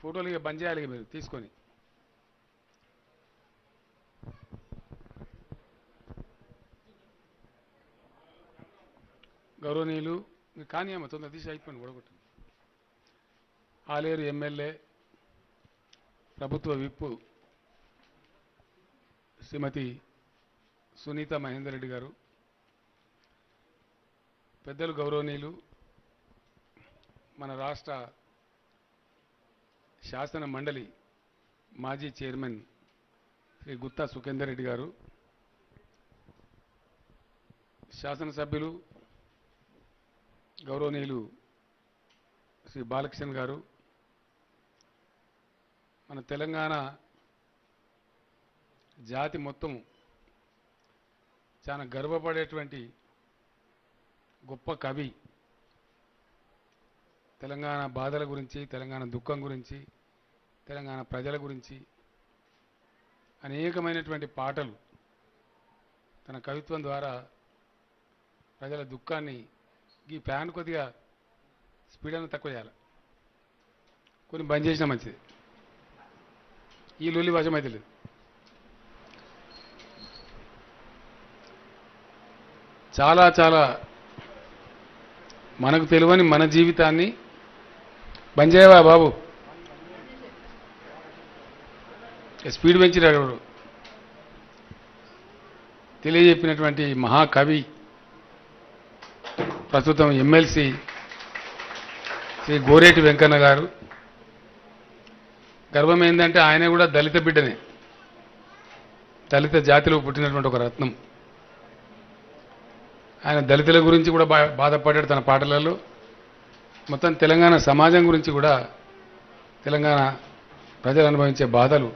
ఫోటోలు ఇక బంద్ చేయాలి మీరు తీసుకొని. గౌరవనీయులు కానీ అమ్మ తొందర తీసి అయిపోయింది కూడా. ఆలేరు ఎమ్మెల్యే ప్రభుత్వ విప్పు శ్రీమతి సునీత మహేందర్ రెడ్డి గారు, పెద్దలు గౌరవనీయులు మన రాష్ట్ర శాసన మండలి మాజీ చైర్మన్ శ్రీ గుత్తా సుఖేందర్ రెడ్డి గారు, శాసనసభ్యులు గౌరవనీయులు శ్రీ బాలకృష్ణ గారు, మన తెలంగాణ జాతి మొత్తం చాలా గర్వపడేటువంటి గొప్ప కవి, తెలంగాణ బాధల గురించి, తెలంగాణ దుఃఖం గురించి, తెలంగాణ ప్రజల గురించి అనేకమైనటువంటి పాటలు తన కవిత్వం ద్వారా ప్రజల దుఃఖాన్ని, ఈ ఫ్యాన్ కొద్దిగా స్పీడ్ అని తక్కువ చేయాలి, కొన్ని బంద్ చేసినా మంచిది, ఈ లొల్లి వశమైతే లేదు. చాలా చాలా మనకు తెలియని మన జీవితాన్ని బంద్ చేయవా బాబు, స్పీడ్ పెంచినాడు తెలియజెప్పినటువంటి మహాకవి, ప్రస్తుతం ఎమ్మెల్సీ శ్రీ గోరేటి వెంకన్న గారు. గర్వం ఏంటంటే ఆయన కూడా దళిత బిడ్డనే, దళిత జాతిలో పుట్టినటువంటి ఒక రత్నం. ఆయన దళితుల గురించి కూడా బాధపడ్డాడు తన పాటలలో. మొత్తం తెలంగాణ సమాజం గురించి కూడా, తెలంగాణ ప్రజలు అనుభవించే బాధలు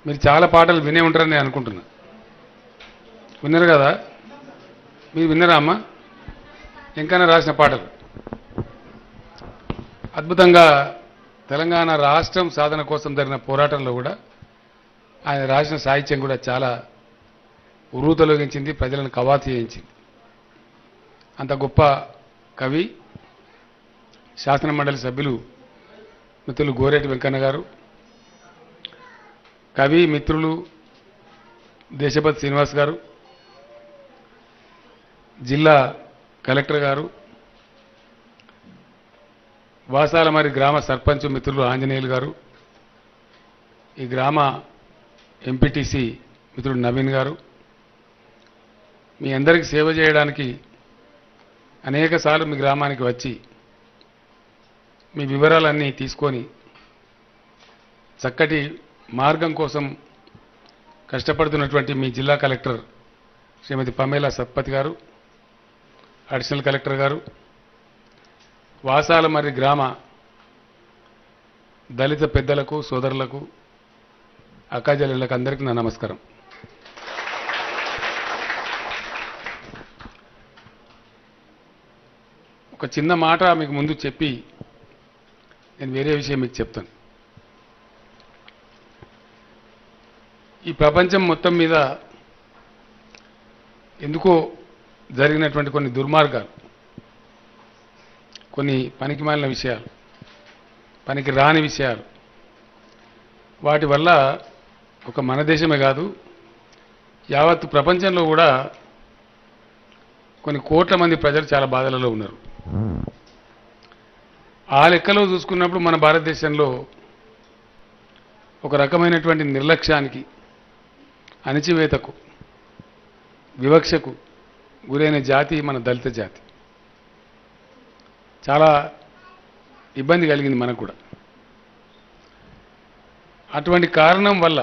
మీరు చాలా పాటలు వినే ఉంటారని నేను అనుకుంటున్నా. విన్నారు కదా? మీరు విన్నారా అమ్మ? వెంకన్న రాసిన పాటలు అద్భుతంగా తెలంగాణ రాష్ట్రం సాధన కోసం జరిగిన పోరాటంలో కూడా ఆయన రాసిన సాహిత్యం కూడా చాలా ఉర్రూతలొగించింది, ప్రజలను కవాతు చేయించింది. అంత గొప్ప కవి, శాసన మండలి సభ్యులు మిత్రులు గోరేటి వెంకన్న గారు, కవి మిత్రులు దేశపతి శ్రీనివాస్ గారు, జిల్లా కలెక్టర్ గారు, వాసాలమరి గ్రామ సర్పంచ్ మిత్రులు ఆంజనేయులు గారు, ఈ గ్రామ ఎంపీటీసీ మిత్రుడు నవీన్ గారు, మీ అందరికీ సేవ చేయడానికి అనేకసార్లు మీ గ్రామానికి వచ్చి మీ వివరాలన్నీ తీసుకొని చక్కటి మార్గం కోసం కష్టపడుతున్నటువంటి మీ జిల్లా కలెక్టర్ శ్రీమతి పమేలా సత్పతి గారు, అడిషనల్ కలెక్టర్ గారు, వాసాలమర్రి గ్రామ దళిత పెద్దలకు, సోదరులకు, అక్కాజల్లులకు అందరికీ నా నమస్కారం. ఒక చిన్న మాట మీకు ముందు చెప్పి నేను వేరే విషయం మీకు చెప్తాను. ఈ ప్రపంచం మొత్తం మీద ఎందుకో జరిగినటువంటి కొన్ని దుర్మార్గాలు, కొన్ని పనికిమాలిన విషయాలు, పనికి రాని విషయాలు, వాటి వల్ల ఒక మన దేశమే కాదు యావత్ ప్రపంచంలో కూడా కొన్ని కోట్ల మంది ప్రజలు చాలా బాధలలో ఉన్నారు. ఆ లెక్కలో చూసుకున్నప్పుడు మన భారతదేశంలో ఒక రకమైనటువంటి నిర్లక్ష్యానికి, అణచివేతకు, వివక్షకు గురైన జాతి మన దళిత జాతి. చాలా ఇబ్బంది కలిగింది మనకు కూడా. అటువంటి కారణం వల్ల,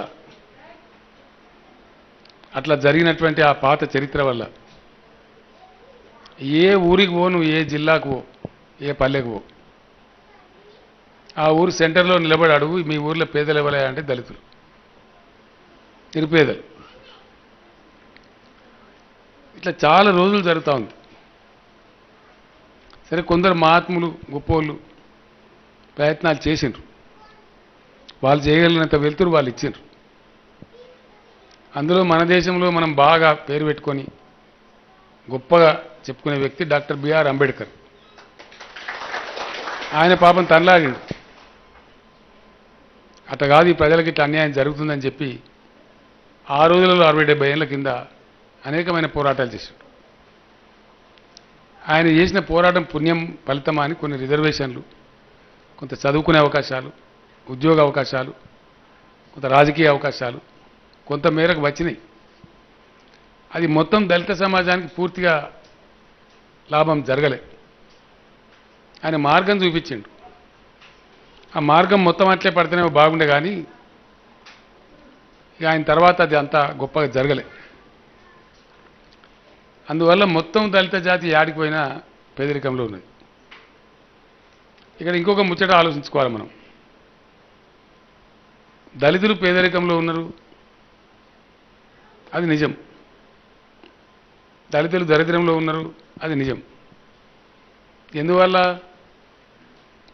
అట్లా జరిగినటువంటి ఆ పాత చరిత్ర వల్ల ఏ ఊరికి పో, నువ్వు ఏ జిల్లాకు పో, ఏ పల్లెకు పో, ఆ ఊరు సెంటర్లో నిలబడి అడుగు, మీ ఊర్లో పేదలు ఎవరా అంటే దళితులు, నిరుపేదలు. ఇట్లా చాలా రోజులు జరుగుతూ ఉంది. సరే, కొందరు మహాత్ములు, గొప్పోళ్ళు ప్రయత్నాలు చేసిండ్రు, వాళ్ళు చేయగలిగినంత వెలుతురు వాళ్ళు ఇచ్చిండ్రు. అందులో మన దేశంలో మనం బాగా పేరు పెట్టుకొని గొప్పగా చెప్పుకునే వ్యక్తి డాక్టర్ బిఆర్ అంబేద్కర్. ఆయన పాపం తనలాగిండు, అట్ట కాదు ఈ ప్రజలకు ఇట్లా అన్యాయం జరుగుతుందని చెప్పి ఆ రోజులలో 60-70 ఏళ్ల కింద అనేకమైన పోరాటాలు చేశాడు. ఆయన చేసిన పోరాటం పుణ్యం ఫలితమా అని కొన్ని రిజర్వేషన్లు, కొంత చదువుకునే అవకాశాలు, ఉద్యోగ అవకాశాలు, కొంత రాజకీయ అవకాశాలు కొంత మేరకు వచ్చినాయి. అది మొత్తం దళిత సమాజానికి పూర్తిగా లాభం జరగలే. ఆయన మార్గం చూపించిండు. ఆ మార్గం మొత్తం అట్లే పడితేనే బాగుండే, కానీ ఇక ఆయన తర్వాత అది అంత గొప్పగా జరగలే. అందువల్ల మొత్తం దళిత జాతి యాడికిపోయినా పేదరికంలో ఉన్నది. ఇక్కడ ఇంకొక ముచ్చట ఆలోచించుకోవాలి మనం. దళితులు పేదరికంలో ఉన్నారు, అది నిజం. దళితులు దరిద్రంలో ఉన్నారు, అది నిజం. ఎందువల్ల?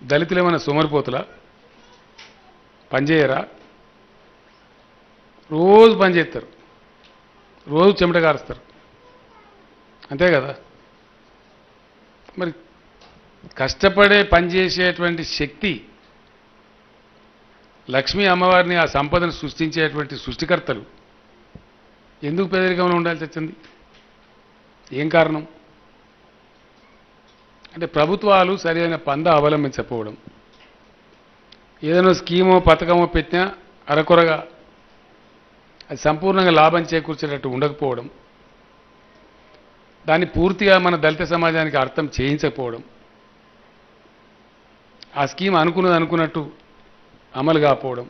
దళితులు ఏమైనా సోమరిపోతులా? పనిచేయరా? రోజు పనిచేస్తారు, రోజు చెమట కారుస్తారు, అంతే కదా. మరి కష్టపడే పనిచేసేటువంటి శక్తి, లక్ష్మీ అమ్మవారిని, ఆ సంపదను సృష్టించేటువంటి సృష్టికర్తలు ఎందుకు పేదరికంలో ఉండాల్సి వచ్చింది? ఏం కారణం? అంటే ప్రభుత్వాలు సరైన పంద అవలంబించకపోవడం, ఏదైనా స్కీమో పథకమో పెట్టినా అరకొరగా అది సంపూర్ణంగా లాభం చేకూర్చేటట్టు ఉండకపోవడం, దాన్ని పూర్తిగా మన దళిత సమాజానికి అర్థం చేయించకపోవడం, ఆ స్కీమ్ అనుకున్నది అనుకున్నట్టు అమలు కాకపోవడం,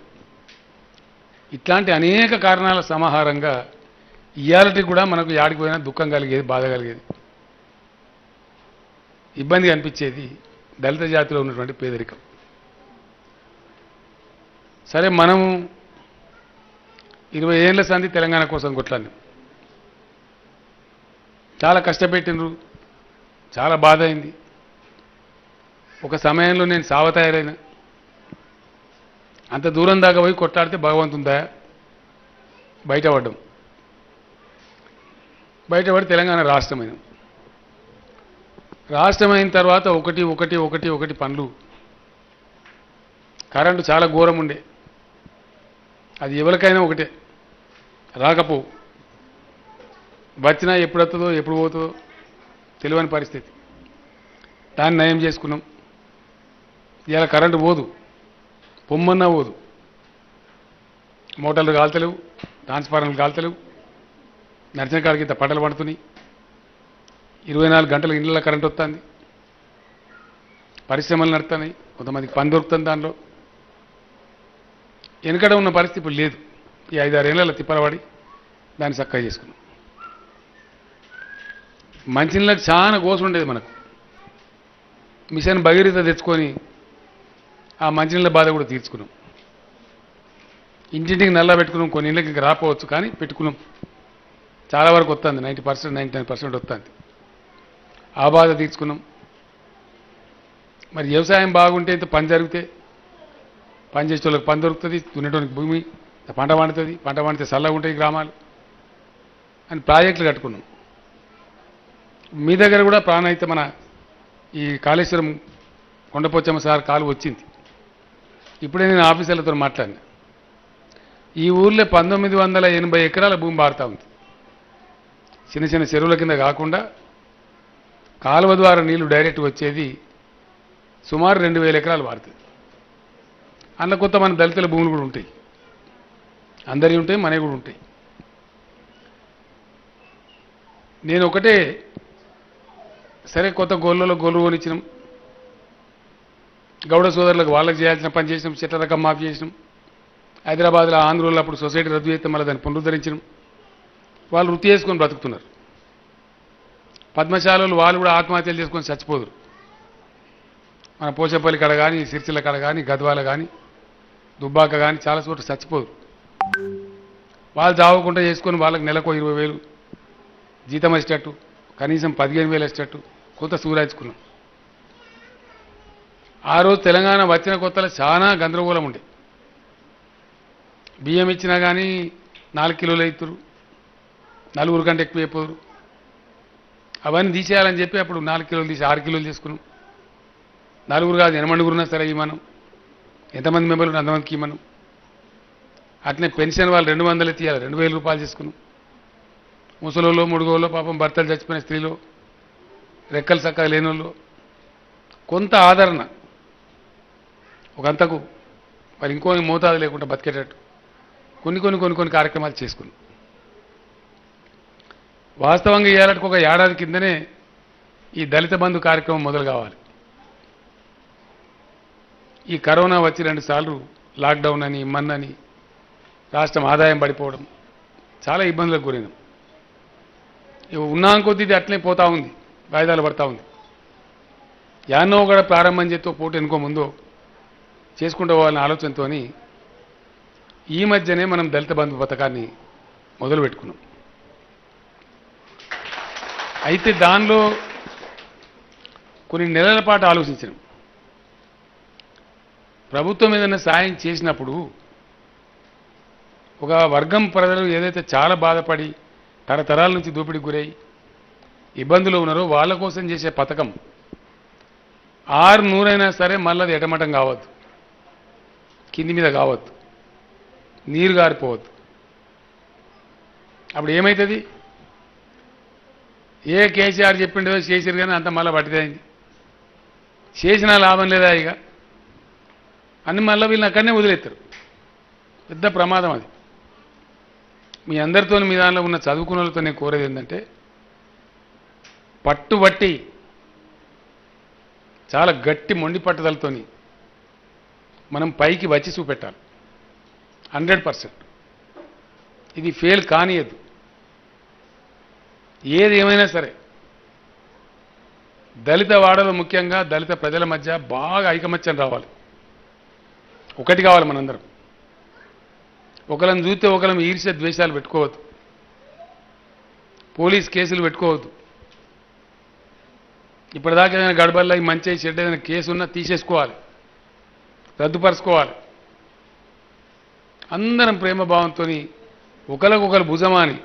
ఇట్లాంటి అనేక కారణాల సమాహారంగా ఇయాలటి కూడా మనకు యాడికి పోయినా దుఃఖం కలిగేది, బాధ కలిగేది, ఇబ్బంది అనిపించేది దళిత జాతిలో ఉన్నటువంటి పేదరికం. సరే, మనము 20 ఏళ్ల సంధి తెలంగాణ కోసం కొట్లాడినాం, చాలా కష్టపెట్టినరు, చాలా బాధ అయింది. ఒక సమయంలో నేను సావ తయారైన, అంత దూరం దాకా పోయి కొట్లాడితే భగవంతుందా బయటపడ్డం. బయటపడి తెలంగాణ రాష్ట్రమైన. రాష్ట్రమైన తర్వాత ఒకటి పనులు. కరెంటు చాలా ఘోరం ఉండే, అది ఎవరికైనా ఒకటే, రాకపో, వచ్చినా ఎప్పుడు వస్తుందో ఎప్పుడు పోతుందో తెలియని పరిస్థితి. దాన్ని నయం చేసుకున్నాం. ఇవాళ కరెంటు పోదు, పొమ్మన్నా పోదు, మోటార్లు కాల్తలేవు, ట్రాన్స్ఫార్మర్లు కాల్తలేవు, నడిచిన కాడికి ఇంత పట్టలు పడుతున్నాయి, 24 గంటలు ఇళ్ళలో కరెంట్ వస్తుంది, పరిశ్రమలు నడుతున్నాయి, కొంతమందికి పని దొరుకుతుంది. దానిలో వెనుకడ ఉన్న పరిస్థితి ఇప్పుడు లేదు. ఈ 5-6 ఏళ్ళ తిప్పలవాడి దాన్ని చక్కగా చేసుకున్నాం. మంచినీళ్ళకి చాలా కోసం ఉండేది మనకు. మిషన్ భగీరథ తెచ్చుకొని ఆ మంచినీళ్ళ బాధ కూడా తీర్చుకున్నాం. ఇంటింటికి నల్లా పెట్టుకున్నాం. కొన్ని ఇళ్ళకి ఇంకా రాపోవచ్చు, కానీ పెట్టుకున్నాం. చాలా వరకు వస్తుంది, 90%, 99% వస్తుంది. ఆ బాధ తీర్చుకున్నాం. మరి వ్యవసాయం బాగుంటే ఇంత పని జరిగితే, పని చేసే వాళ్ళకి పని దొరుకుతుంది, దున్నేటోనికి భూమి, పంట పండుతుంది, పంట పండితే చల్లగా ఉంటాయి గ్రామాలు అని ప్రాజెక్టులు కట్టుకున్నాం. మీ దగ్గర కూడా ప్రాణహిత మన ఈ కాళేశ్వరం కొండపోచమ్మ సార్ కాలు వచ్చింది. ఇప్పుడే నేను ఆఫీసర్లతో మాట్లాడినా. ఈ ఊర్లో 1980 ఎకరాల భూమి బారుతా ఉంది. చిన్న చిన్న చెరువుల కింద కాకుండా కాలువ ద్వారా నీళ్లు డైరెక్ట్ వచ్చేది సుమారు 2000 ఎకరాలు వాడుతుంది. అందులో కొత్త మన దళితుల భూములు కూడా ఉంటాయి, అందరి ఉంటాయి, మనవి కూడా ఉంటాయి. నేను ఒకటే, సరే కొత్త గొల్లలో గొల్లు కొనిచ్చినాం, గౌడ సోదరులకు వాళ్ళకి చేయాల్సిన పని చేసినాం, చెట్ల రకం మాఫీ చేసినాం. హైదరాబాద్లో ఆంధ్రలో అప్పుడు సొసైటీ రద్దు చేస్తే మళ్ళీ దాన్ని పునరుద్ధరించినాం. వాళ్ళు వృత్తి చేసుకొని బ్రతుకుతున్నారు. పద్మశాలలు వాళ్ళు కూడా ఆత్మహత్యలు చేసుకొని చచ్చిపోదురు. మన పోచపల్లి కాడ కానీ, సిరిసిల్ల కాడ కానీ, గద్వాల కానీ, దుబ్బాక కానీ చాలా చోట్ల చచ్చిపోదురు. వాళ్ళు చావకుండా చేసుకొని వాళ్ళకి నెలకు 20,000 జీతం వచ్చేటట్టు, కనీసం 15,000 వచ్చేటట్టు కొంత సూరాయించుకున్నాం. ఆ రోజు తెలంగాణ వచ్చిన కొత్తలో చాలా గందరగోళం ఉండే. బియ్యం ఇచ్చినా కానీ 4 కిలోలు అవుతారు, 4 కంటే ఎక్కువ అయిపోరు. అవన్నీ తీసేయాలని చెప్పి అప్పుడు 4 కిలోలు తీసి 6 కిలోలు తీసుకున్నాం. 4 కాదు, 8 ఉన్నా సరే మనం ఎంతమంది మెంబర్లు అంతమందికి మనం అట్నే పెన్షన్ వాళ్ళు 200 తీయాలి, 2000 రూపాయలు చేసుకున్నాం. ముసలోళ్ళు ముడుగోళ్ళు పాపం భర్తలు చచ్చిపోయిన స్త్రీలు, రెక్కలు చక్కగా లేనోళ్ళు కొంత ఆదరణ ఒకంతకు మరి ఇంకోని మోతాదు లేకుండా బతికేటట్టు కొన్ని కార్యక్రమాలు చేసుకున్నాం. వాస్తవంగా ఇవాళకి ఒక ఏడాది కిందనే ఈ దళిత బంధు కార్యక్రమం మొదలు కావాలి. ఈ కరోనా వచ్చి 2 సార్లు లాక్డౌన్ అని మన్నని రాష్ట్రం ఆదాయం పడిపోవడం చాలా ఇబ్బందులకు గురైనాం. ఉన్నాం కొద్దీ ఇది అట్లే పోతా ఉంది, వాయిదాలు పడతా ఉంది. యాన్నో కూడా ప్రారంభం చేస్తూ పోటీ ఎనుకో ముందు చేసుకుంటూ పోవాలనే ఆలోచనతో ఈ మధ్యనే మనం దళిత బంధు పథకాన్ని మొదలు పెట్టుకున్నాం. అయితే దానిలో కొన్ని నెలల పాటు ఆలోచించాం. ప్రభుత్వం ఏదైనా సాయం చేసినప్పుడు ఒక వర్గం ప్రజలు ఏదైతే చాలా బాధపడి తరతరాల నుంచి దోపిడీకి గురై ఇబ్బందులు ఉన్నారో వాళ్ళ కోసం చేసే పథకం 600 అయినా సరే మళ్ళీ అది ఎటమటం కావద్దు, కింది మీద కావద్దు, నీరు గారిపోవద్దు. అప్పుడు ఏమవుతుంది? ఏ కేసీఆర్ చెప్పిండో చేసిరు కానీ అంత మళ్ళీ పట్టిదైంది, చేసినా లాభం లేదా, ఇక అన్ని మళ్ళీ వీళ్ళని అక్కడనే వదిలేస్తారు. పెద్ద ప్రమాదం అది. మీ అందరితో మీ దానిలో ఉన్న చదువుకున్న వాళ్ళతో నేను కోరేది ఏంటంటే పట్టుబట్టి చాలా గట్టి మొండి పట్టుదలతోని మనం పైకి వచ్చి చూపెట్టాలి. 100% ఇది ఫెయిల్ కానియద్దు. ఏది ఏమైనా సరే దళిత వాడలు ముఖ్యంగా దళిత ప్రజల మధ్య బాగా ఐకమత్యం రావాలి, ఒకటి కావాలి. మనందరం ఒకళ్ళని చూస్తే ఒకళ్ళని ఈర్ష్య ద్వేషాలు పెట్టుకోవద్దు, పోలీస్ కేసులు పెట్టుకోవద్దు. ఇప్పటిదాకా ఏదైనా గడబల్లో ఈ మంచి చెడ్డ ఏదైనా కేసు ఉన్నా తీసేసుకోవాలి, రద్దుపరుచుకోవాలి. అందరం ప్రేమభావంతో ఒకరికొకరు భుజమాని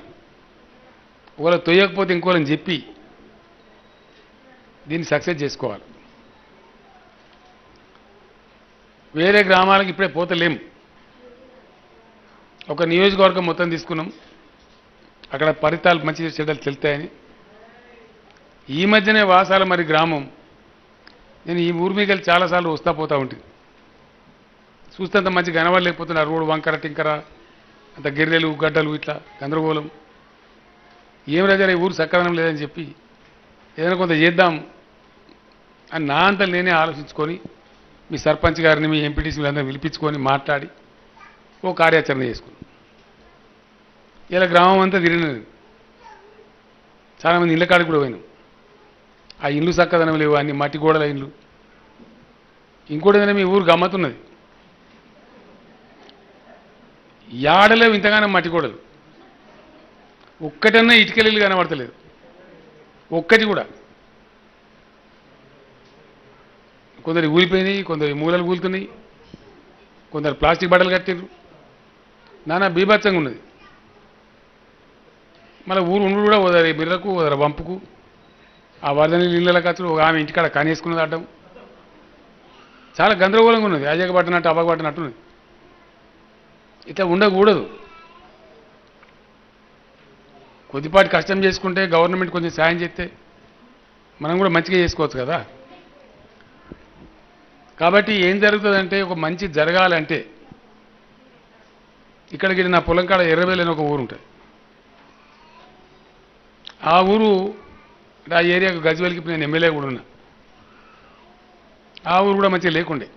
ఒకరు తొయ్యకపోతే ఇంకోళ్ళని చెప్పి దీన్ని సక్సెస్ చేసుకోవాలి. వేరే గ్రామాలకు ఇప్పుడే పోతలేం. ఒక నియోజకవర్గం మొత్తం తీసుకున్నాం, అక్కడ ఫలితాలు మంచి చెడ్డలు తెలుస్తాయని. ఈ మధ్యనే వాసాల మరి గ్రామం, నేను ఈ ఊరి మీద చాలాసార్లు వస్తా పోతూ ఉంటుంది. చూస్తే అంత మంచి కనబడలేకపోతున్నా, రోడ్డు వంకర టింకర, అంత గిర్రెలు గడ్డలు ఇట్లా గందరగోళం. ఏం రాజా ఈ ఊరు సక్రమం లేదని చెప్పి ఏదైనా కొంత చేద్దాం అని నా అంతా నేనే ఆలోచించుకొని మీ సర్పంచ్ గారిని మీ ఎంపీటీసీలు అందరూ పిలిపించుకొని మాట్లాడి ఓ కార్యాచరణ చేసుకున్నాం. ఇలా గ్రామం అంతా తిరిగినది. చాలామంది ఇళ్ళ కాడికి కూడా పోయినాం. ఆ ఇల్లు చక్కదనం లేవు, అన్ని మట్టి గోడల ఇల్లు. ఇంకోటి ఏదైనా మీ ఊరు గమ్మతున్నది, యాడలేవు ఇంతగానో మట్టి గోడలు. ఒక్కటన్నా ఇటుకలీలు కనబడతలేదు, ఒక్కటి కూడా. కొందరు ఊలిపోయినాయి, కొందరు మూలలు కూలుతున్నాయి, కొందరు ప్లాస్టిక్ బట్టలు కట్టిర్రు. నానా బీభత్సంగా ఉన్నది. మళ్ళీ ఊరు ఉండు కూడా ఓదర బిర్రకు ఓదర వంపుకు ఆ వరద నీళ్ళు ఇళ్ళ ఖర్చులు ఒక ఆమె ఇంటికాడ కానేసుకున్నది అడ్డం. చాలా గందరగోళంగా ఉన్నది, అజగ పట్టినట్టు అబ్బగ పట్టినట్టున్నది. ఇట్లా ఉండకూడదు. కొద్దిపాటి కష్టం చేసుకుంటే గవర్నమెంట్ కొంచెం సాయం చేస్తే మనం కూడా మంచిగా చేసుకోవచ్చు కదా. కాబట్టి ఏం జరుగుతుందంటే ఒక మంచి జరగాలంటే ఇక్కడికి నా పొలం కాడ ఎర్రవేలు అని ఒక ఊరు ఉంటుంది. ఆ ఊరు ఆ ఏరియాకు గజ్వేల్కి నేను ఎమ్మెల్యే కూడా ఉన్నా. ఆ ఊరు కూడా మంచిగా లేకుండే.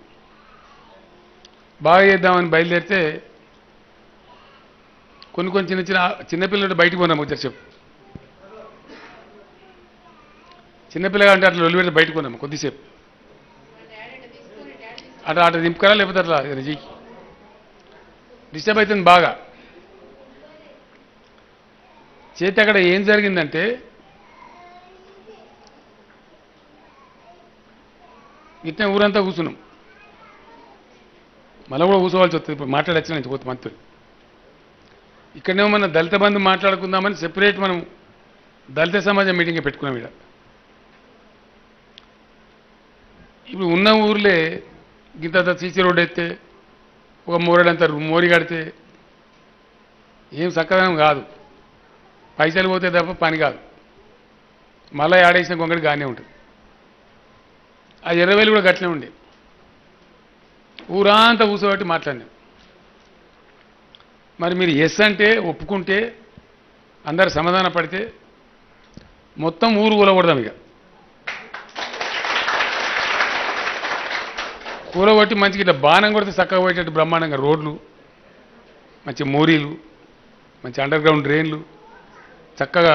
బాగా చేద్దామని బయలుదేరితే కొన్ని చిన్నపిల్లలు బయటికి పోయినాము. వచ్చారు చెప్పు, చిన్నపిల్లగా అంటే అట్లా ఒలిపెట్టి బయటకు పోయినాము కొద్దిసేపు. అట్లా దింపుకరా లేకపోతే అట్లా చెయ్యి, డిస్టర్బ్ అవుతుంది బాగా. చేతి అక్కడ ఏం జరిగిందంటే ఇట్నే ఊరంతా కూర్చున్నాం. మళ్ళీ కూడా కూర్చోవాల్సి వస్తుంది. ఇప్పుడు మాట్లాడచ్చిన కొత్త మంత్రులు ఇక్కడనేమో మన దళిత బంధు మాట్లాడుకుందామని సెపరేట్ మనం దళిత సమాజం మీటింగ్ పెట్టుకున్నాం. ఇక్కడ ఇప్పుడు ఉన్న ఊర్లే గింత సీసీ రోడ్ అయితే ఒక మోరడంత మోరి కడితే ఏం చక్కదనం కాదు. పైసలు పోతే తప్ప పని కాదు. మళ్ళీ ఆడేసిన గొంగడి గానే ఉంటుంది. ఆ ఎర్రవేలు కూడా గట్లనే ఉండే. ఊరంతా ఊసబట్టి మాట్లాడినాం. మరి మీరు ఎస్ అంటే ఒప్పుకుంటే అందరు సమాధాన పడితే మొత్తం ఊరు కూలగొడదాం. ఇక కూలగొట్టి మంచిగా ఇట్లా బాణం కొడితే చక్కగా పోయేటట్టు బ్రహ్మాండంగా రోడ్లు, మంచి మోరీలు, మంచి అండర్ గ్రౌండ్ డ్రైన్లు, చక్కగా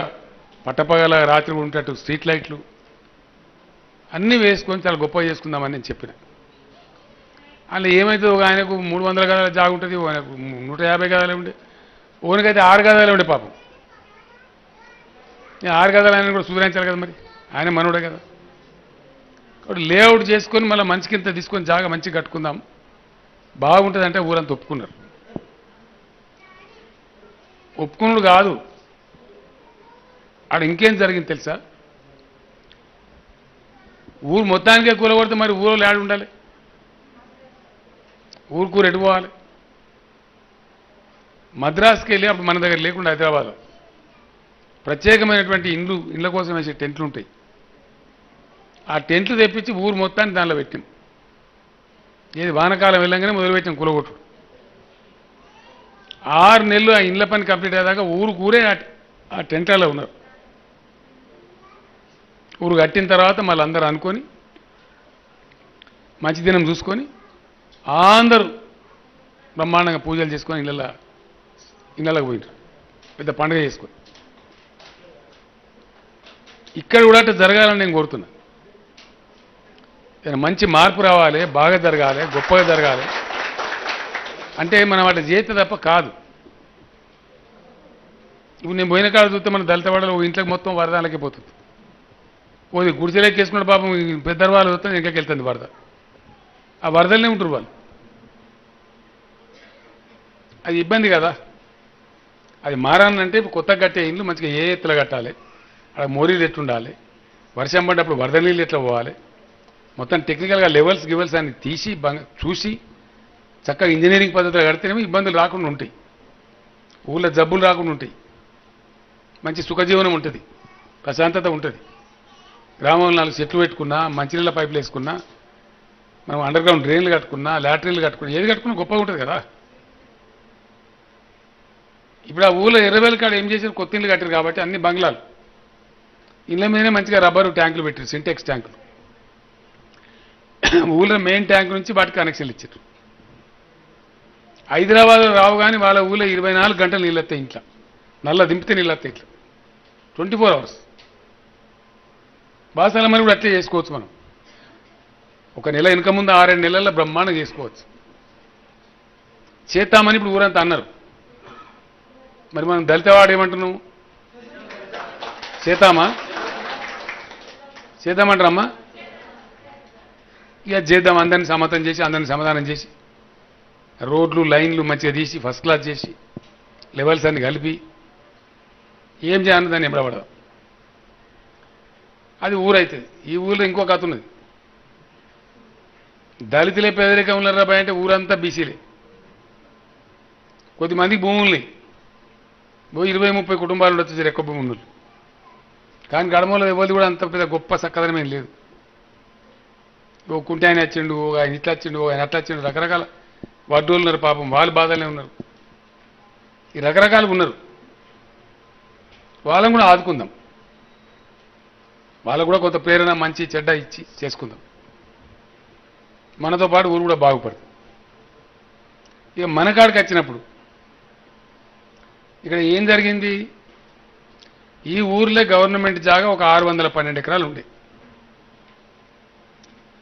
పట్టపగల రాత్రి ఉండేటట్టు స్ట్రీట్ లైట్లు అన్నీ వేసుకొని చాలా గొప్పగా చేసుకుందామని నేను చెప్పిన. అందులో ఏమైతే ఒక ఆయనకు 300 గదాల జాగా ఉంటుంది, ఆయనకు 150 గదాలే ఉండే, ఓనికైతే 6 గదాలే ఉండే పాపం. 6 గదాలు ఆయన కూడా సుధరించాలి కదా, మరి ఆయన మనోడే కదా. కాబట్టి లేఅవుట్ చేసుకొని మళ్ళీ మంచి కింద తీసుకొని జాగా మంచిగా కట్టుకుందాం బాగుంటుందంటే ఊరంతా ఒప్పుకున్నారు. ఒప్పుకున్నాడు కాదు, ఆడ ఇంకేం జరిగింది తెలుసా? ఊరు మొత్తానికే కూలగొడితే మరి ఊళ్ళో ఆడ ఉండాలి, ఊరుకూరు ఎటు పోవాలి? మద్రాసుకి వెళ్ళి అప్పుడు మన దగ్గర లేకుండా హైదరాబాద్లో ప్రత్యేకమైనటువంటి ఇండ్ల కోసం వేసే టెంట్లు ఉంటాయి. ఆ టెంట్లు తెప్పించి ఊరు మొత్తాన్ని దానిలో పెట్టాం. ఏది వానకాలం వెళ్ళంగానే మొదలుపెట్టాం కూలగొట్టు. 6 నెలలు ఆ ఇండ్ల పని కంప్లీట్ అయ్యేదాకా ఊరే ఆ టెంట్లలో ఉన్నారు. ఊరు కట్టిన తర్వాత మళ్ళీ అందరూ అనుకొని మంచి దినం చూసుకొని అందరూ బ్రహ్మాండంగా పూజలు చేసుకొని ఇళ్ళకి పోయినారు, పెద్ద పండుగ చేసుకొని. ఇక్కడ కూడా అట్లా జరగాలని నేను కోరుతున్నా. మంచి మార్పు రావాలి, బాగా జరగాలి, గొప్పగా జరగాలి అంటే మనం అట్లా చేస్తే తప్ప కాదు. ఇప్పుడు నేను పోయిన కాడ చూస్తే మన దళితవాడలో ఇంట్లోకి మొత్తం వరదాలకే పోతుంది. ఓది గుడిసెలకి వేసుకున్న పాపం పెద్ద వాళ్ళు చూస్తే ఇంట్లోకి వెళ్తుంది వరద. ఆ వరదలనే ఉంటారు వాళ్ళు. అది ఇబ్బంది కదా. అది మారాలంటే కొత్తగా కట్టే ఇల్లు మంచిగా ఏ ఎత్తులో కట్టాలి, అక్కడ మోరీలు ఎట్లుండాలి, వర్షం పడ్డప్పుడు వరద నీళ్ళు ఎట్లా పోవాలి, మొత్తం టెక్నికల్గా లెవెల్స్ అన్ని తీసి చూసి చక్కగా ఇంజనీరింగ్ పద్ధతిలో కడితేనేమో ఇబ్బందులు రాకుండా ఉంటాయి, ఊళ్ళో జబ్బులు రాకుండా ఉంటాయి, మంచి సుఖజీవనం ఉంటుంది, ప్రశాంతత ఉంటుంది. గ్రామంలో 4 చెట్లు పెట్టుకున్నా, మంచినీళ్ళ పైపులు వేసుకున్నా, మనం అండర్ గ్రౌండ్ డ్రైన్లు కట్టుకున్నా, లాటరీలు కట్టుకున్నా, ఏది కట్టుకున్నా గొప్పగా ఉంటుంది కదా. ఇప్పుడు ఆ ఊళ్ళో ఎర్రవేలు కాడ ఏం చేశారు, కొత్త ఇళ్ళు కట్టారు కాబట్టి అన్ని బంగ్లాలు, ఇళ్ళ మీదనే మంచిగా రబ్బరు ట్యాంకులు పెట్టారు, సింటెక్స్ ట్యాంకులు. ఊళ్ళో మెయిన్ ట్యాంక్ నుంచి వాటికి కనెక్షన్లు ఇచ్చారు. హైదరాబాద్లో రావు కానీ వాళ్ళ ఊళ్ళో 24 గంటలు నీళ్ళు వస్తాయి. ఇంట్లో నల్ల దింపితే నీళ్ళు వస్తాయి. ఇట్లా 24 అవర్స్. బాసాల మరి కూడా అట్లే చేసుకోవచ్చు. మనం ఒక నెల వెనుక ముందు 6-7 నెలల్లో బ్రహ్మాండం చేసుకోవచ్చు. చేద్దామని ఇప్పుడు ఊరంతా అన్నారు. మరి మనం దళితవాడు ఏమంటున్నాం? చేద్దామంటారమ్మా? ఇక చేద్దాం, అందరిని సమతం చేసి అందరిని సమాధానం చేసి రోడ్లు లైన్లు మంచిగా తీసి ఫస్ట్ క్లాస్ చేసి లెవెల్స్ అన్ని కలిపి ఏం చేయాలని దాన్ని ఎంబడబడదాం. అది ఊరైతుంది. ఈ ఊళ్ళో ఇంకో కథ ఉన్నది. దళితులే పేదరికం ఉన్నారా బాయ్ అంటే ఊరంతా బీసీలే. కొద్దిమందికి భూముల్ని 20-30 కుటుంబాలు ఉండొచ్చు, ఎక్కువ భూమి ఉన్నది. కానీ గడమలో ఎవరిది కూడా అంత పెద్ద గొప్ప చక్కదనమేం లేదు. ఓ కుంటి ఆయన వచ్చిండు, ఓ ఆయన ఇట్లా వచ్చిండు, ఓ ఆయన అట్లా వచ్చిండు, రకరకాల వడ్డోళ్ళు ఉన్నారు. పాపం వాళ్ళు బాధలే ఉన్నారు. ఈ రకరకాలుగా ఉన్నారు. వాళ్ళని కూడా ఆదుకుందాం. వాళ్ళకు కూడా కొంత ప్రేరణ మంచి చెడ్డ ఇచ్చి చేసుకుందాం. మనతో పాటు ఊరు కూడా బాగుపడుతుంది. ఇక మన కాడికి వచ్చినప్పుడు ఇక్కడ ఏం జరిగింది? ఈ ఊర్లో గవర్నమెంట్ జాగా ఒక 612 ఎకరాలు ఉండే.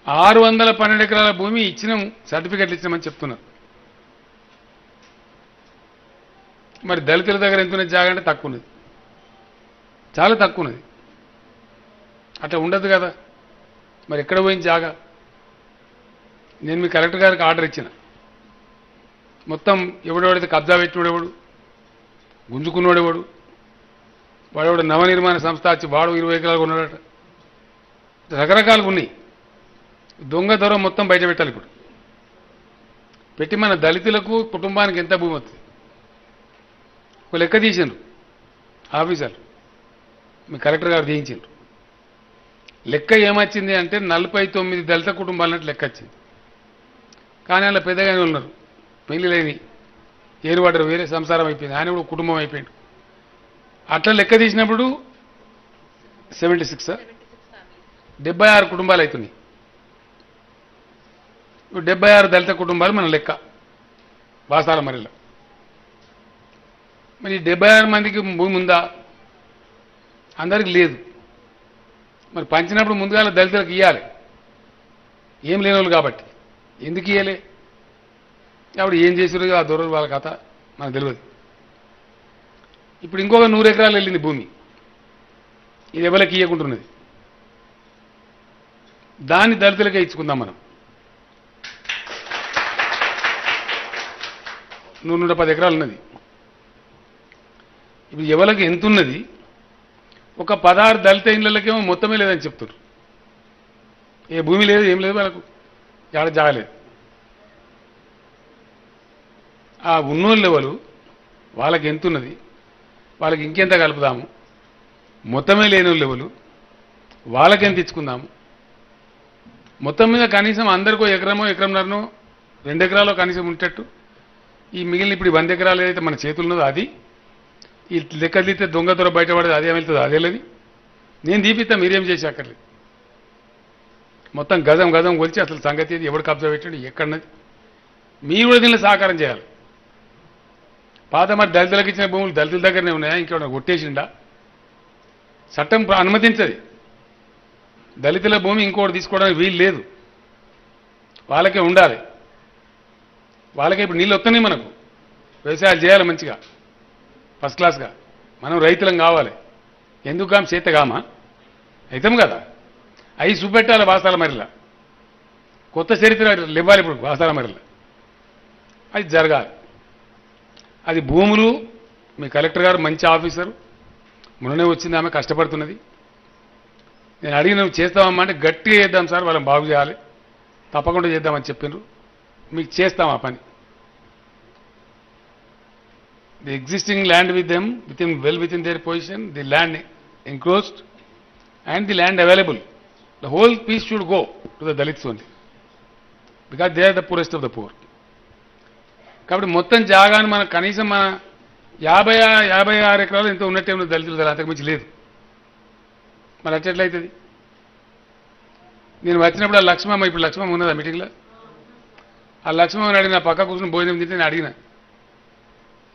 612 ఎకరాల భూమి ఇచ్చినాం, సర్టిఫికెట్లు ఇచ్చినామని చెప్తున్నారు. మరి దళితుల దగ్గర ఎంత ఉన్నది జాగా అంటే తక్కువ ఉన్నది, చాలా తక్కువ ఉన్నది. అట్లా ఉండదు కదా. మరి ఎక్కడ పోయింది జాగా? నేను మీ కలెక్టర్ గారికి ఆర్డర్ ఇచ్చిన. మొత్తం ఎవడెవడైతే కబ్జా పెట్టినోడెవడు, గుంజుకున్నోడెవడు, వాడెవడు నవనిర్మాణ సంస్థ వచ్చి వాడు 20 ఎకరాలు ఉన్నాడట. రకరకాలుగా ఉన్నాయి. దొంగ దొర మొత్తం బయట పెట్టాలి. ఇప్పుడు పెట్టి మన దళితులకు కుటుంబానికి ఎంత భూమి వస్తుంది? ఒక లెక్క తీసిండ్రు ఆఫీసర్, మీ కలెక్టర్ గారు తీయించిండ్రు. లెక్క ఏమొచ్చింది అంటే 49 దళిత కుటుంబాలన్నట్టు లెక్క వచ్చింది. కానీ అలా పెద్దగానే ఉన్నారు, పెళ్లి లేని ఏరువాడరు, వేరే సంసారం అయిపోయింది, ఆయన కూడా కుటుంబం అయిపోయింది. అట్లా లెక్క తీసినప్పుడు 76 76 కుటుంబాలు అవుతున్నాయి. 76 దళిత కుటుంబాలు మన లెక్క బాసాల మరిలో. మరి 76 మందికి భూమి ఉందా? అందరికి లేదు. మరి పంచినప్పుడు ముందుగా దళితులకు ఇవ్వాలి, ఏం లేని వాళ్ళు కాబట్టి. ఎందుకు ఇవ్వలే? అప్పుడు ఏం చేసారు ఆ దొరలు, వాళ్ళ కథ మనకు తెలియదు. ఇప్పుడు ఇంకొక 100 ఎకరాలు వెళ్ళింది భూమి, ఇది ఎవరికి ఇవ్వకుంటున్నది. దాన్ని దళితులకే ఇచ్చుకుందాం మనం. 110 ఎకరాలు ఉన్నది. ఇప్పుడు ఎవరికి ఎంత ఉన్నది? ఒక 16 దళిత ఇళ్ళకేమో మొత్తమే లేదని చెప్తున్నారు. ఏ భూమి లేదు, ఏం లేదు, వాళ్ళకు జాడ జాగలేదు. ఆ ఉన్నోళ్ళు ఎవరు, వాళ్ళకి ఎంత ఉన్నది, వాళ్ళకి ఇంకెంత కలుపుదాము, మొత్తమే లేని వాళ్ళు ఎవరు, వాళ్ళకెంత ఇచ్చుకుందాము. మొత్తం మీద కనీసం అందరికో ఎకరమో ఎకరంన్నరనో 2 ఎకరాలు కనీసం ఉండేటట్టు. ఈ మిగిలిన ఇప్పుడు 100 ఎకరాలు ఏదైతే మన చేతులు ఉన్నదో అది, ఈ లెక్క తీస్తే దొంగ దొర బయటపడేది అదే వెళ్తుంది, అదే లేదు. నేను తీపిస్తా, మీరేం చేసి అక్కర్లేదు. మొత్తం గజం గజం కొలిచి అసలు సంగతి ఏది, ఎవడు కబ్జా పెట్టాడు, ఎక్కడన్నది, మీరు కూడా దీనిలో సహకారం చేయాలి. పాత మరి దళితులకు ఇచ్చిన భూములు దళితుల దగ్గరనే ఉన్నాయా, ఇంకేమైనా కొట్టేసిండా? చట్టం అనుమతించది. దళితుల భూమి ఇంకోటి తీసుకోవడానికి వీలు లేదు, వాళ్ళకే ఉండాలి. వాళ్ళకే ఇప్పుడు నీళ్ళు వస్తున్నాయి, మనకు వ్యవసాయాలు చేయాలి మంచిగా ఫస్ట్ క్లాస్గా. మనం రైతులం కావాలి. ఎందుకు కామ చేత కామా అవుతాం కదా. అవి చూపెట్టాలి బాసాల మరిలా, కొత్త చరిత్ర ఇవ్వాలి ఇప్పుడు బాసాల మరిలా. అది జరగాలి. అది భూములు, మీ కలెక్టర్ గారు మంచి ఆఫీసరు, మొన్ననే వచ్చింది, ఆమె కష్టపడుతున్నది. నేను అడిగి నువ్వు చేస్తామమ్మా అంటే గట్టిగా చేద్దాం సార్, వాళ్ళని బాగు చేయాలి, తప్పకుండా చేద్దామని చెప్పినారు. మీకు చేస్తాం ఆ పని. The existing land with them with in there position, the land encroached and the land available, the whole piece should go to the Dalits only, because they are the poorest of the poor. కాబట్టి మొత్తం జాగాను మన కనీసం మన 56 ఎకరాలు ఎంత ఉన్నట్టే ఉన్న దళితులు, అంతకు మించి లేదు. మరి అట్లయితుంది. నేను వచ్చినప్పుడు ఆ లక్ష్మమ్మ, ఇప్పుడు లక్ష్మమ్మ ఉన్నదా మీటింగ్లో? ఆ లక్ష్మమ్మని అడిగిన, పక్క కూర్చొని భోజనం తింటే నేను అడిగిన,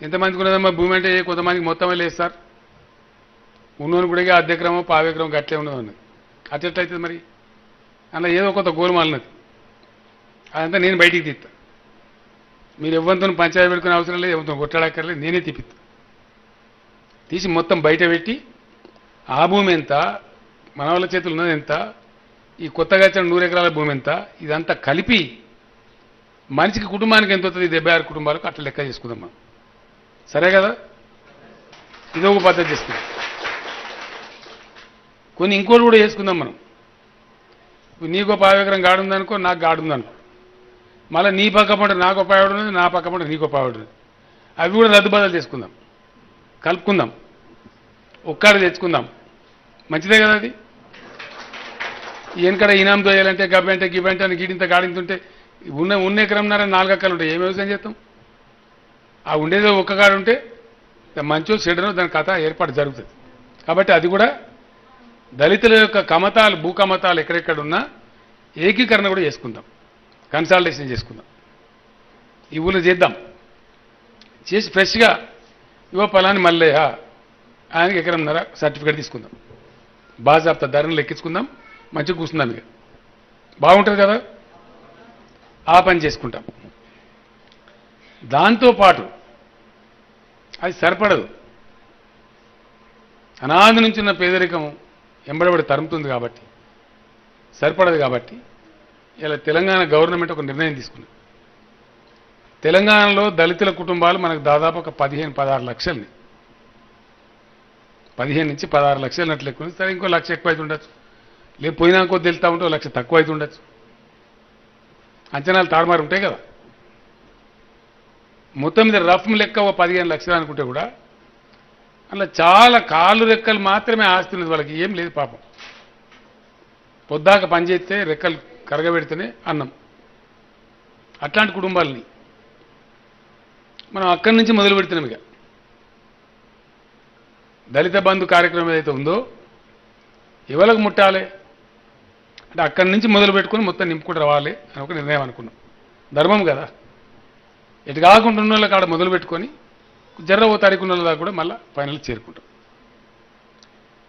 ఎంతమందికి ఉన్నదమ్మా భూమి అంటే? కొంతమందికి మొత్తమే లేదు సార్, ఉన్నోని కూడా 10 ఎకరమో 10 ఎకరం గట్లే ఉన్నది అన్నది. అట్లయితుంది మరి. అలా ఏదో కొంత గోలుమాలినది, అదంతా నేను బయటికి తీస్తా. మీరు ఎవరితో పంచాయతీ పెట్టుకునే అవసరం లేదు, ఎవరితో కొట్లాడక్కర్లేదు, నేనే తీపిస్తా. తీసి మొత్తం బయట పెట్టి ఆ భూమి ఎంత, మన వాళ్ళ చేతులు ఉన్నది ఎంత, ఈ కొత్తగా వచ్చిన 100 ఎకరాల భూమి ఎంత, ఇదంతా కలిపి మనిషికి కుటుంబానికి ఎంత అవుతుంది, 76 కుటుంబాలకు అట్లా లెక్క చేసుకుందాం మనం. సరే కదా? ఇది ఒక పద్ధతి చేసుకుందాం. కొన్ని ఇంకోటి కూడా చేసుకుందాం మనం. నీకో 10 ఎకరం గాడు ఉందనుకో, నాకు గాడు ఉందనుకో, మళ్ళీ నీ పక్క పంట నాకు పావుడు ఉన్నది, నా పక్క పంట నీకో పావుడు ఉన్నది. అవి కూడా రద్దుబదలు చేసుకుందాం, కలుపుకుందాం, ఒక్కడే తెచ్చుకుందాం. మంచిదే కదా అది. వెనకడ ఇనాం దోయాలంటే గబ్బంటే గిబ్బంటే అని గీడింత గాడింతుంటే ఉన్న ఎకరంన్నర 4 ఎకరాలు ఉంటాయి, ఏం వ్యవసాయం చేస్తాం? ఆ ఉండేదో ఒక్క కాడు ఉంటే మంచో చెడునో దాని కథ ఏర్పాటు జరుగుతుంది. కాబట్టి అది కూడా దళితుల యొక్క కమతాలు, భూ కమతాలు ఎక్కడెక్కడ ఉన్నా ఏకీకరణ కూడా చేసుకుందాం, కన్సాలిడేషన్ చేసుకుందాం. ఈ ఊళ్ళో చేద్దాం. చేసి ఫ్రెష్గా ఇవో పలాని మల్లయ్య ఆయనకి ఎకరంన్నర సర్టిఫికేట్ తీసుకుందాం, బాజాబ్తా ధరను లెక్కించుకుందాం, మంచిగా కూర్చుందాం. ఇక బాగుంటుంది కదా. ఆ పని చేసుకుంటాం. దాంతోపాటు అది సరిపడదు. అనాది నుంచి ఉన్న పేదరికం ఎంబడబడి తరుముతుంది కాబట్టి, సరిపడదు. కాబట్టి ఇలా తెలంగాణ గవర్నమెంట్ ఒక నిర్ణయం తీసుకుంది. తెలంగాణలో దళితుల కుటుంబాలు మనకు దాదాపు ఒక 15-16 లక్షల్ని, 15 నుంచి 16 లక్షలు అట్లా ఎక్కువ. సరే, ఇంకో 1,00,000 ఎక్కువ అయితే ఉండొచ్చు, లేదు పోయినా కొద్ది వెళ్తా ఉంటే 1,00,000 తక్కువ అయితే ఉండొచ్చు. అంచనాలు తారుమారు ఉంటాయి కదా. మొత్తం మీద రఫ్ లెక్క ఓ 15 లక్షలు అనుకుంటే కూడా అలా చాలా కాళ్ళు రెక్కలు మాత్రమే ఆస్తి ఉన్నది, వాళ్ళకి ఏం లేదు పాపం. పొద్దాక పనిచేస్తే రెక్కలు కరగబెడితేనే అన్నం. అట్లాంటి కుటుంబాలని మనం అక్కడి నుంచి మొదలు పెడుతున్నాం. ఇక దళిత బంధు కార్యక్రమం ఏదైతే ఉందో ఎవరికి ముట్టాలి అంటే అక్కడి నుంచి మొదలు పెట్టుకుని మొత్తం నింపుకుంటూ రావాలి అని ఒక నిర్ణయం అనుకున్నాం. ధర్మం కదా. ఎటు కాకుండా ఉన్న వాళ్ళకి ఆడ మొదలు పెట్టుకొని జర్ర ఓ తారీఖు ఉన్న దాకా కూడా మళ్ళీ ఫైనల్ చేరుకుంటాం.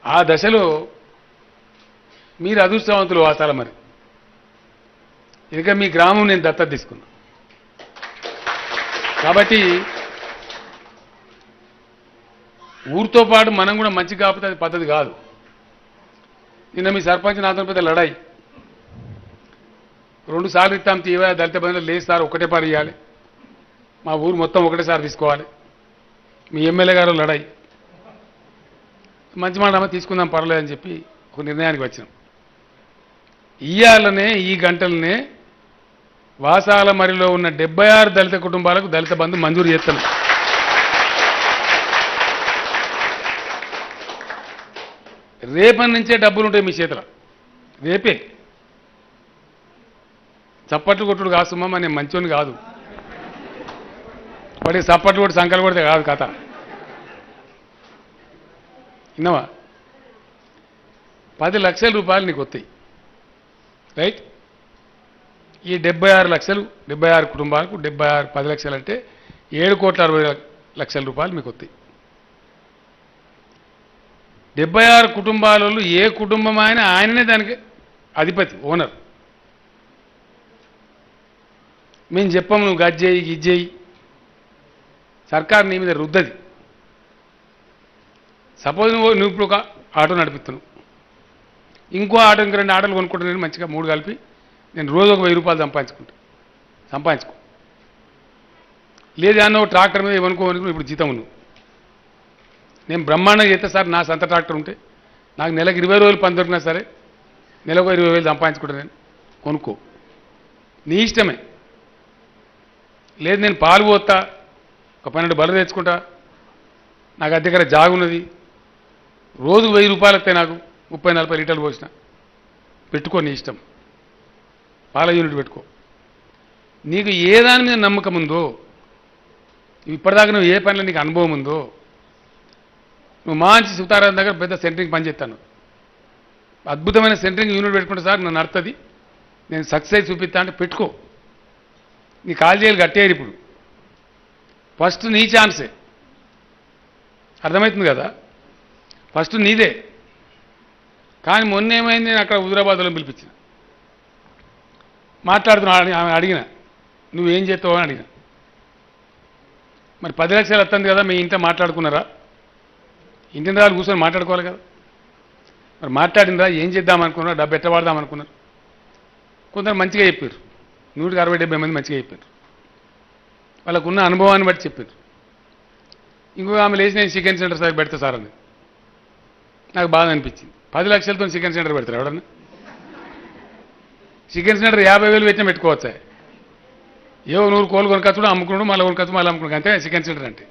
ఆ దశలో మీరు అదృష్టవంతులు వాసాల. మరి ఇంకా మీ గ్రామం నేను దత్తత తీసుకున్నా కాబట్టి ఊరితో పాటు మనం కూడా మంచి కాకపోతే అది పద్ధతి కాదు. నిన్న మీ సర్పంచ్ నాతో పెద్ద లడాయి. 2 సార్లు ఇస్తాం తీవా దళిత బంధువులు లేదు సార్, ఒకటే పారు ఇవ్వాలి, మా ఊరు మొత్తం ఒకటేసారి తీసుకోవాలి. మీ ఎమ్మెల్యే గారు లడాయి. మంచి మాట తీసుకుందాం పర్లేదని చెప్పి ఒక నిర్ణయానికి వచ్చినాం. ఇయ్యాలనే ఈ గంటలనే వాసాల మరిలో ఉన్న 76 దళిత కుటుంబాలకు దళిత బంధు మంజూరు చేస్తాను. రేపటి నుంచే డబ్బులు ఉంటాయి మీ చేతిలో. రేపే. చప్పట్లు కొట్టుడు కాసుమా, నేను మంచోని కాదు. వాడి చప్పట్లు కొట్టి సంకలు కొడితే కాదు కథ. విన్నావా? 10 లక్షల రూపాయలు నీకు వస్తాయి. రైట్. ఈ 76 లక్షలు 76 కుటుంబాలకు 10 లక్షలు అంటే 7,60,00,000 రూపాయలు మీకు వస్తాయి. 76 కుటుంబాలలో ఏ కుటుంబం ఆయననే దానికి అధిపతి, ఓనర్. మేము చెప్పాము నువ్వు గజ్జేయి గిజ్జేయి, సర్కారు నీ మీద రుద్దది. సపోజ్ నువ్వు ఇప్పుడు ఒక ఆటో నడిపిస్తున్నావు, ఇంకో ఆటో ఇంక 2 ఆటోలు కొనుక్కుంటా, నేను మంచిగా 3 కలిపి నేను రోజు ఒక 1000 రూపాయలు సంపాదించుకో. లేదు అన్న ట్రాక్టర్ మీద ఏమనుకోవనుకుని ఇప్పుడు జీతం నువ్వు. నేను బ్రహ్మాండంగా చేస్తే సార్ నా సొంత ట్రాక్టర్ ఉంటే నాకు నెలకు 20 రోజులు పని దొరికినా సరే నెలకు 20,000 సంపాదించుకుంటా, నేను కొనుక్కో, నీ ఇష్టమే. లేదు నేను పాలు పోతా, ఒక 12 బర్రెలు తెచ్చుకుంటా, నాకు అది దగ్గర జాగున్నది, రోజుకు 1000 రూపాయలు వస్తాయి, నాకు 30-40 లీటర్లు పోసిన, పెట్టుకో, నీ ఇష్టం. పాల యూనిట్ పెట్టుకో. నీకు ఏ దాని మీద నమ్మకం ఉందో, ఇప్పటిదాకా నువ్వు ఏ పనిలో నీకు అనుభవం ఉందో, నువ్వు మంచి సుతారాం దగ్గర పెద్ద సెంటరింగ్ పని చేస్తాను, అద్భుతమైన సెంటరింగ్ యూనిట్ పెట్టుకుంటే సార్ నన్ను నడుతుంది, నేను సక్సెస్ చూపిస్తా అంటే పెట్టుకో. నీ కాలేజీలు కట్టేయారు. ఇప్పుడు ఫస్ట్ నీ ఛాన్సే. అర్థమవుతుంది కదా? ఫస్ట్ నీదే. కానీ మొన్న ఏమైంది, నేను అక్కడ హుజురాబాద్లో పిలిపించిన మాట్లాడుతున్నా. ఆమె అడిగిన నువ్వేం చేస్తావు అని అడిగిన. మరి 10 లక్షలు వస్తుంది కదా, మీ ఇంట్లో మాట్లాడుకున్నారా? ఇంటిని రాళ్ళు కూర్చొని మాట్లాడుకోవాలి కదా. మరి మాట్లాడిందా, ఏం చేద్దామనుకున్నారు, డబ్బు ఎట్ట వాడదామనుకున్నారు? కొందరు మంచిగా చెప్పారు, 160-170 మంది మంచిగా చెప్పారు, వాళ్ళకున్న అనుభవాన్ని బట్టి చెప్పారు. ఇంకో ఆమె లేచి నేను చికెన్ సెంటర్ సార్ పెడతా సార్ అని. నాకు బాధ అనిపించింది. 10 లక్షలతో చికెన్ సెంటర్ పెడతారు ఎవడన్నా? చికెన్ సెంటర్ 50,000 పెట్టినా పెట్టుకోవచ్చా? ఏవో 100 కోళ్ళు కొనుకొచ్చుడు, అమ్ముకున్నాడు, మళ్ళీ కొనుకొచ్చు, మళ్ళీ అమ్ముకున్నాడు, అంతే చికెన్ సెంటర్ అంటే.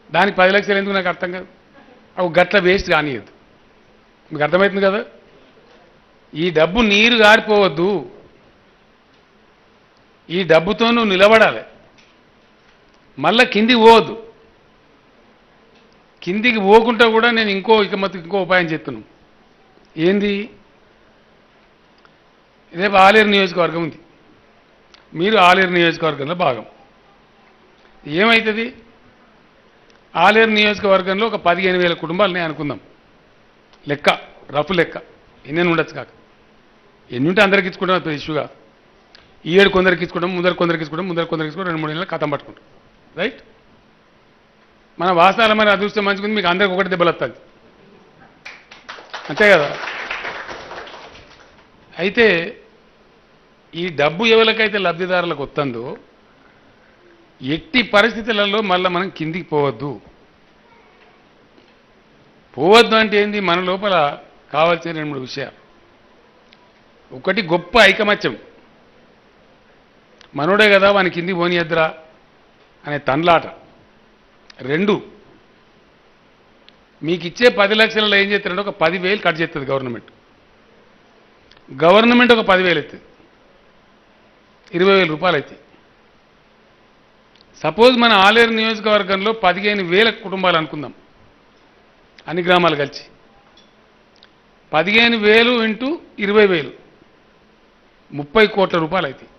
దానికి 10 లక్షలు ఎందుకు నాకు అర్థం కాదు. అవి గట్ల వేస్ట్ కానియద్దు. మీకు అర్థమవుతుంది కదా? ఈ డబ్బు నీరు గారిపోవద్దు. ఈ డబ్బుతో నువ్వు నిలబడాలి. మళ్ళా కిందికి పోవద్దు. కిందికి పోకుండా కూడా నేను ఇంకో ఉపాయం చెప్తున్నాను. ఏంది? రేపు ఆలేరు నియోజకవర్గం ఉంది. మీరు ఆలేరు నియోజకవర్గంలో భాగం. ఏమవుతుంది? ఆలేరు నియోజకవర్గంలో ఒక 15,000 కుటుంబాలని అనుకుందాం. లెక్క, రఫ్ లెక్క, ఎన్ని ఉండొచ్చు కాక. ఎన్ని ఉంటే అందరికి ఇచ్చుకుంటాం, అది ఇష్యూగా. ఈ ఏడు కొందరికి ఇచ్చుకుంటాం, ముందరు కొందరికి ఇచ్చుకుంటాం, 2-3 నెలలు కథం పట్టుకుంటాం. రైట్. మన వాసాల మరి అదృష్టం మంచుకుంది, మీకు అందరికి ఒకటి దెబ్బలు వస్తుంది, అంతే కదా? అయితే ఈ డబ్బు ఎవరికైతే లబ్ధిదారులకు వస్తుందో ఎట్టి పరిస్థితులలో మళ్ళీ మనం కిందికి పోవద్దు. పోవద్దు అంటే ఏంది? మన లోపల కావాల్సిన 2-3 విషయాలు. ఒకటి, గొప్ప ఐకమత్యం. మనోడే కదా వాని కిందికి పోనీయద్దురా అనే తన్లాట. 2, మీకు ఇచ్చే 10 లక్షలలో ఏం చేస్తారంటే ఒక 10,000 కట్ చేస్తుంది గవర్నమెంట్. గవర్నమెంట్ ఒక 10,000 అవుతుంది, 20,000 రూపాయలు అవుతాయి. సపోజ్ మన ఆలేరు నియోజకవర్గంలో 15,000 కుటుంబాలు అనుకుందాం, అన్ని గ్రామాలు కలిసి 15,000 ఇంటూ 20,000 30 కోట్ల రూపాయలు అవుతాయి.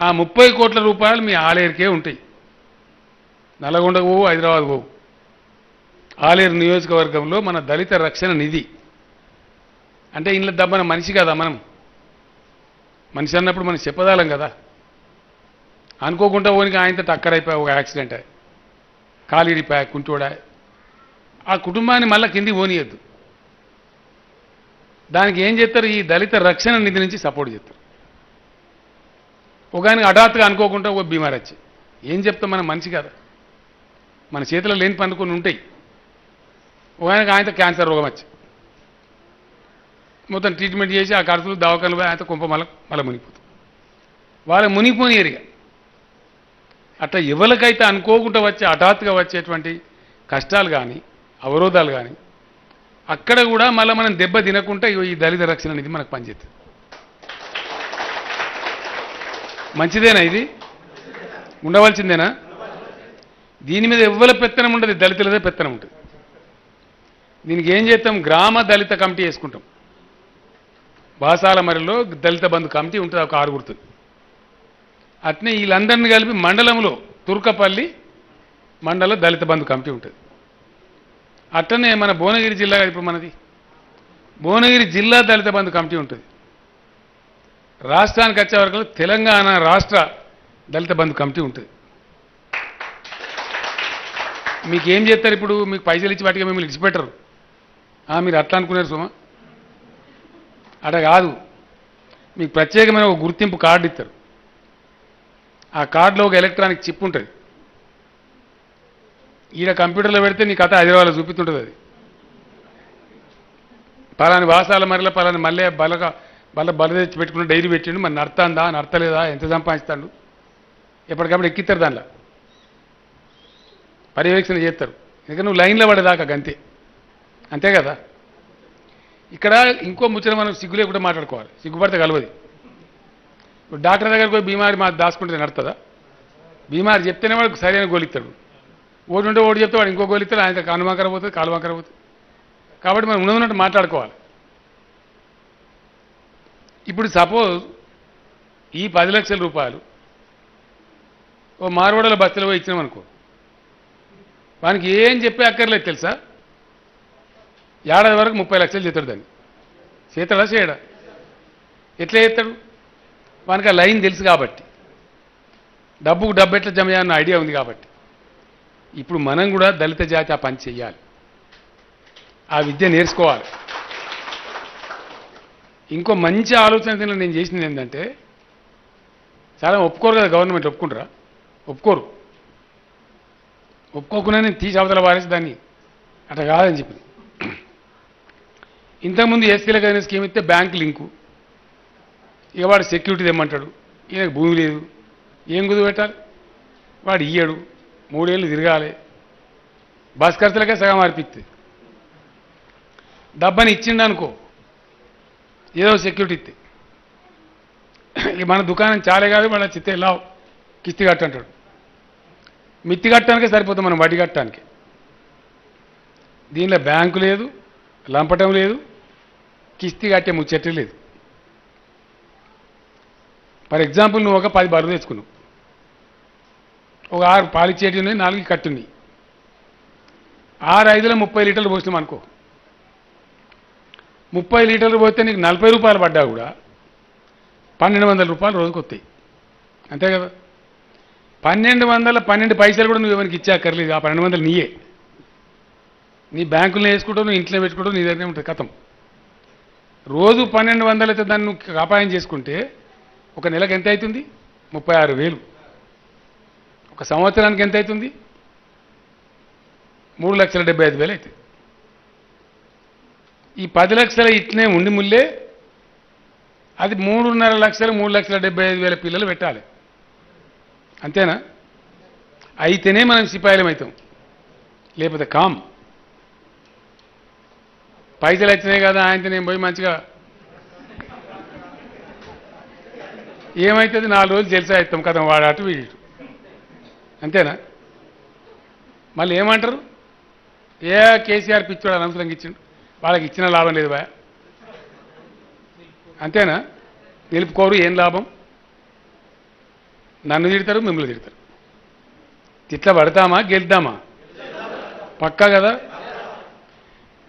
ఆ 30 కోట్ల రూపాయలు మీ ఆలేరుకే ఉంటాయి. నల్గొండకు పోవు, హైదరాబాద్ పోవు. ఆలేరు నియోజకవర్గంలో మన దళిత రక్షణ నిధి అంటే ఇంట్లో దబ్బన మనిషి కదా, మనం మనిషి అన్నప్పుడు మనం చెప్పదాలం కదా. అనుకోకుండా పోనికి ఆయనతో టక్కరైపోయా, ఒక యాక్సిడెంట్ అయ్యి కాలిడిపోయా, కుంటోడా, ఆ కుటుంబాన్ని మళ్ళీ కిందికి పోనీయద్దు. దానికి ఏం చేస్తారు, ఈ దళిత రక్షణ నిధి నుంచి సపోర్ట్ చేస్తారు. ఒక ఆయనకి హఠాత్తుగా అనుకోకుండా ఒక బీమార్ వచ్చి ఏం చెప్తాం, మనం మనిషి కదా, మన చేతిలో లేని పనులు కొన్ని ఉంటాయి. ఒక ఆయనకు ఆయనతో క్యాన్సర్ రోగం వచ్చి మొత్తం ట్రీట్మెంట్ చేసి ఆ ఖర్చులు దవాఖానలు పోయి ఆయనతో కుంప మళ్ళీ మునిగిపోతుంది. వాళ్ళ మునిగిపోని ఏరిగా అట్లా ఎవరికైతే అనుకోకుండా వచ్చే హఠాత్తుగా వచ్చేటువంటి కష్టాలు కానీ అవరోధాలు కానీ అక్కడ కూడా మళ్ళీ మనం దెబ్బ తినకుండా ఈ దళిత రక్షణ నిధి మనకు పనిచేస్తుంది. మంచిదేనా? ఇది ఉండవలసిందేనా? దీని మీద ఎవ్వల పెత్తనం ఉండదు, దళితులదే పెత్తనం ఉంటుంది. దీనికి ఏం చేస్తాం, గ్రామ దళిత కమిటీ వేసుకుంటాం. బాసాల మరిలో దళిత బంధు కమిటీ ఉంటుంది, ఒక 6 గుర్తుంది. అట్నే వీళ్ళందరినీ కలిపి మండలంలో తుర్కపల్లి మండల దళిత బంధు కమిటీ ఉంటుంది. అట్లనే మన భువనగిరి జిల్లా, ఇప్పుడు మనది భువనగిరి జిల్లా దళిత బంధు కమిటీ ఉంటుంది. రాష్ట్రానికి వచ్చే వరకు తెలంగాణ రాష్ట్ర దళిత బంధు కమిటీ ఉంటుంది. మీకు ఏం చేస్తారు, ఇప్పుడు మీకు పైసలు ఇచ్చి వాటికి మిమ్మల్ని ఇచ్చిపెట్టరు. మీరు అట్లా అనుకున్నారు సుమా, అట్లా కాదు. మీకు ప్రత్యేకమైన ఒక గుర్తింపు కార్డు ఇస్తారు. ఆ కార్డులో ఒక ఎలక్ట్రానిక్ చిప్ ఉంటుంది. ఈడ కంప్యూటర్లో పెడితే నీ కథ హైదరాబాద్లో చూపిస్తుంటుంది. అది పలాని వాసాల మరిలో పలాని మళ్ళీ బల తెచ్చి పెట్టుకుని డైరీ పెట్టిండు, మరి నడతాందా నడతలేదా, ఎంత సంపాదిస్తాడు, ఎప్పటికప్పుడు ఎక్కిస్తారు. దానిలో పర్యవేక్షణ చేస్తారు. ఎందుకంటే నువ్వు లైన్లో పడేదాకా గంతే, అంతే కదా. ఇక్కడ ఇంకో ముచ్చట మనం సిగ్గు లేకుండా మాట్లాడుకోవాలి, సిగ్గుపడితే కలవది. ఇప్పుడు డాక్టర్ దగ్గరికి పోయి బీమారి మా దాచుకుంటే నడుతుందా? బీమారి చెప్తేనే వాడికి సరైన గోలిస్తాడు. ఓటు ఉంటే ఓటు చెప్తే వాడు ఇంకో గోలిస్తాడు, ఆయన కనుమాకర పోతుంది, కాలుమాకర పోతుంది. కాబట్టి మనం ఉన్నట్టు మాట్లాడుకోవాలి. ఇప్పుడు సపోజ్ ఈ 10 లక్షల రూపాయలు ఓ మార్వాడల బస్తీలో పోయి ఇచ్చినామనుకో, వానికి ఏం చెప్పే అక్కర్లేదు తెలుసా. ఏడాది వరకు 30 లక్షలు చేస్తాడు. దాన్ని చేస్తాడా చేయడా? ఎట్లా చేస్తాడు? వానికి ఆ లైన్ తెలుసు కాబట్టి, డబ్బుకు డబ్బు ఎట్లా జమ చేయాలన్న ఐడియా ఉంది కాబట్టి. ఇప్పుడు మనం కూడా దళిత జాతి ఆ పని చెయ్యాలి, ఆ విద్య నేర్చుకోవాలి. ఇంకో మంచి ఆలోచన నేను చేసింది ఏంటంటే, చాలా ఒప్పుకోరు కదా గవర్నమెంట్, ఒప్పుకుంటారా? ఒప్పుకోరు. ఒప్పుకోకుండా నేను తీసి అవతల వారేసి దాన్ని అట్లా కాదని చెప్పి, ఇంతకుముందు ఎస్సీలకు అయిన స్కీమ్ ఇస్తే బ్యాంక్ లింకు, ఇక వాడు సెక్యూరిటీ తెమ్మంటాడు, ఈయనకు భూమి లేదు, ఏం కుదురు పెట్టాలి? వాడు ఇయ్యడు, 3 ఏళ్ళు తిరగాలి, బస్ ఖర్చులకే సగం అర్పిస్తే. డబ్బని ఇచ్చిండనుకో, ఏదో సెక్యూరిటీ ఇస్తే, ఇక మన దుకాణం చాలే కాదు, మన చిత్తే లావు కిస్తి కట్టంటాడు. మిత్తి కట్టడానికే సరిపోతుంది మనం వడ్డీ కట్టడానికి. దీనిలో బ్యాంకు లేదు, లంపటం లేదు, కిస్తి కట్టే ముచ్చట్టు లేదు. ఫర్ ఎగ్జాంపుల్ నువ్వు ఒక 10 బర్రెలు తెచ్చుకున్నావు, ఒక 6 పాలిచ్చేటి ఉన్నాయి, 4 కట్టున్నాయి. 6 5లో 30 లీటర్లు పోసినాం అనుకో, 30 లీటర్లు పోతే నీకు 40 రూపాయలు పడ్డా కూడా 1200 రూపాయలు రోజుకు వస్తాయి, అంతే కదా. 1200 పైసలు కూడా నువ్వు ఎవరికి ఇచ్చాకర్లేదు. ఆ 1200 నీయే, నీ బ్యాంకులో వేసుకుంటావు, నువ్వు ఇంట్లో పెట్టుకుంటావు, నీ దగ్గరే ఉంటుంది కథం. రోజు 1200 అయితే దాన్ని నువ్వు కాపాయం చేసుకుంటే ఒక నెలకు ఎంత అవుతుంది? 36,000. ఒక సంవత్సరానికి ఎంత అవుతుంది? 3,75,000 అవుతుంది. ఈ 10 లక్షల ఇట్నే ఉండి ముల్లే అది 3.5 లక్షలు, 3,75,000 పిల్లలు పెట్టాలి, అంతేనా? అయితేనే మనం సిపాయిలం అవుతాం, లేకపోతే కామ్. పైసలు వచ్చినాయి కదా ఆయనతో నేను పోయి మంచిగా ఏమవుతుంది 4 రోజులు జల్సా ఇస్తాం కదా వాడు అటు వీడు ఇటు. అంతేనా? మళ్ళీ ఏమంటారు? ఏ కేసీఆర్ పిచ్చోడు అనవసరంగా ఇచ్చిండు, వాళ్ళకి ఇచ్చిన లాభం లేదు బా. అంతేనా? నిలుపుకోరు, ఏం లాభం? నన్ను తిడతారు, మిమ్మల్ని తిడతారు. తిట్ల పడతామా గెలుద్దామా? పక్కా కదా?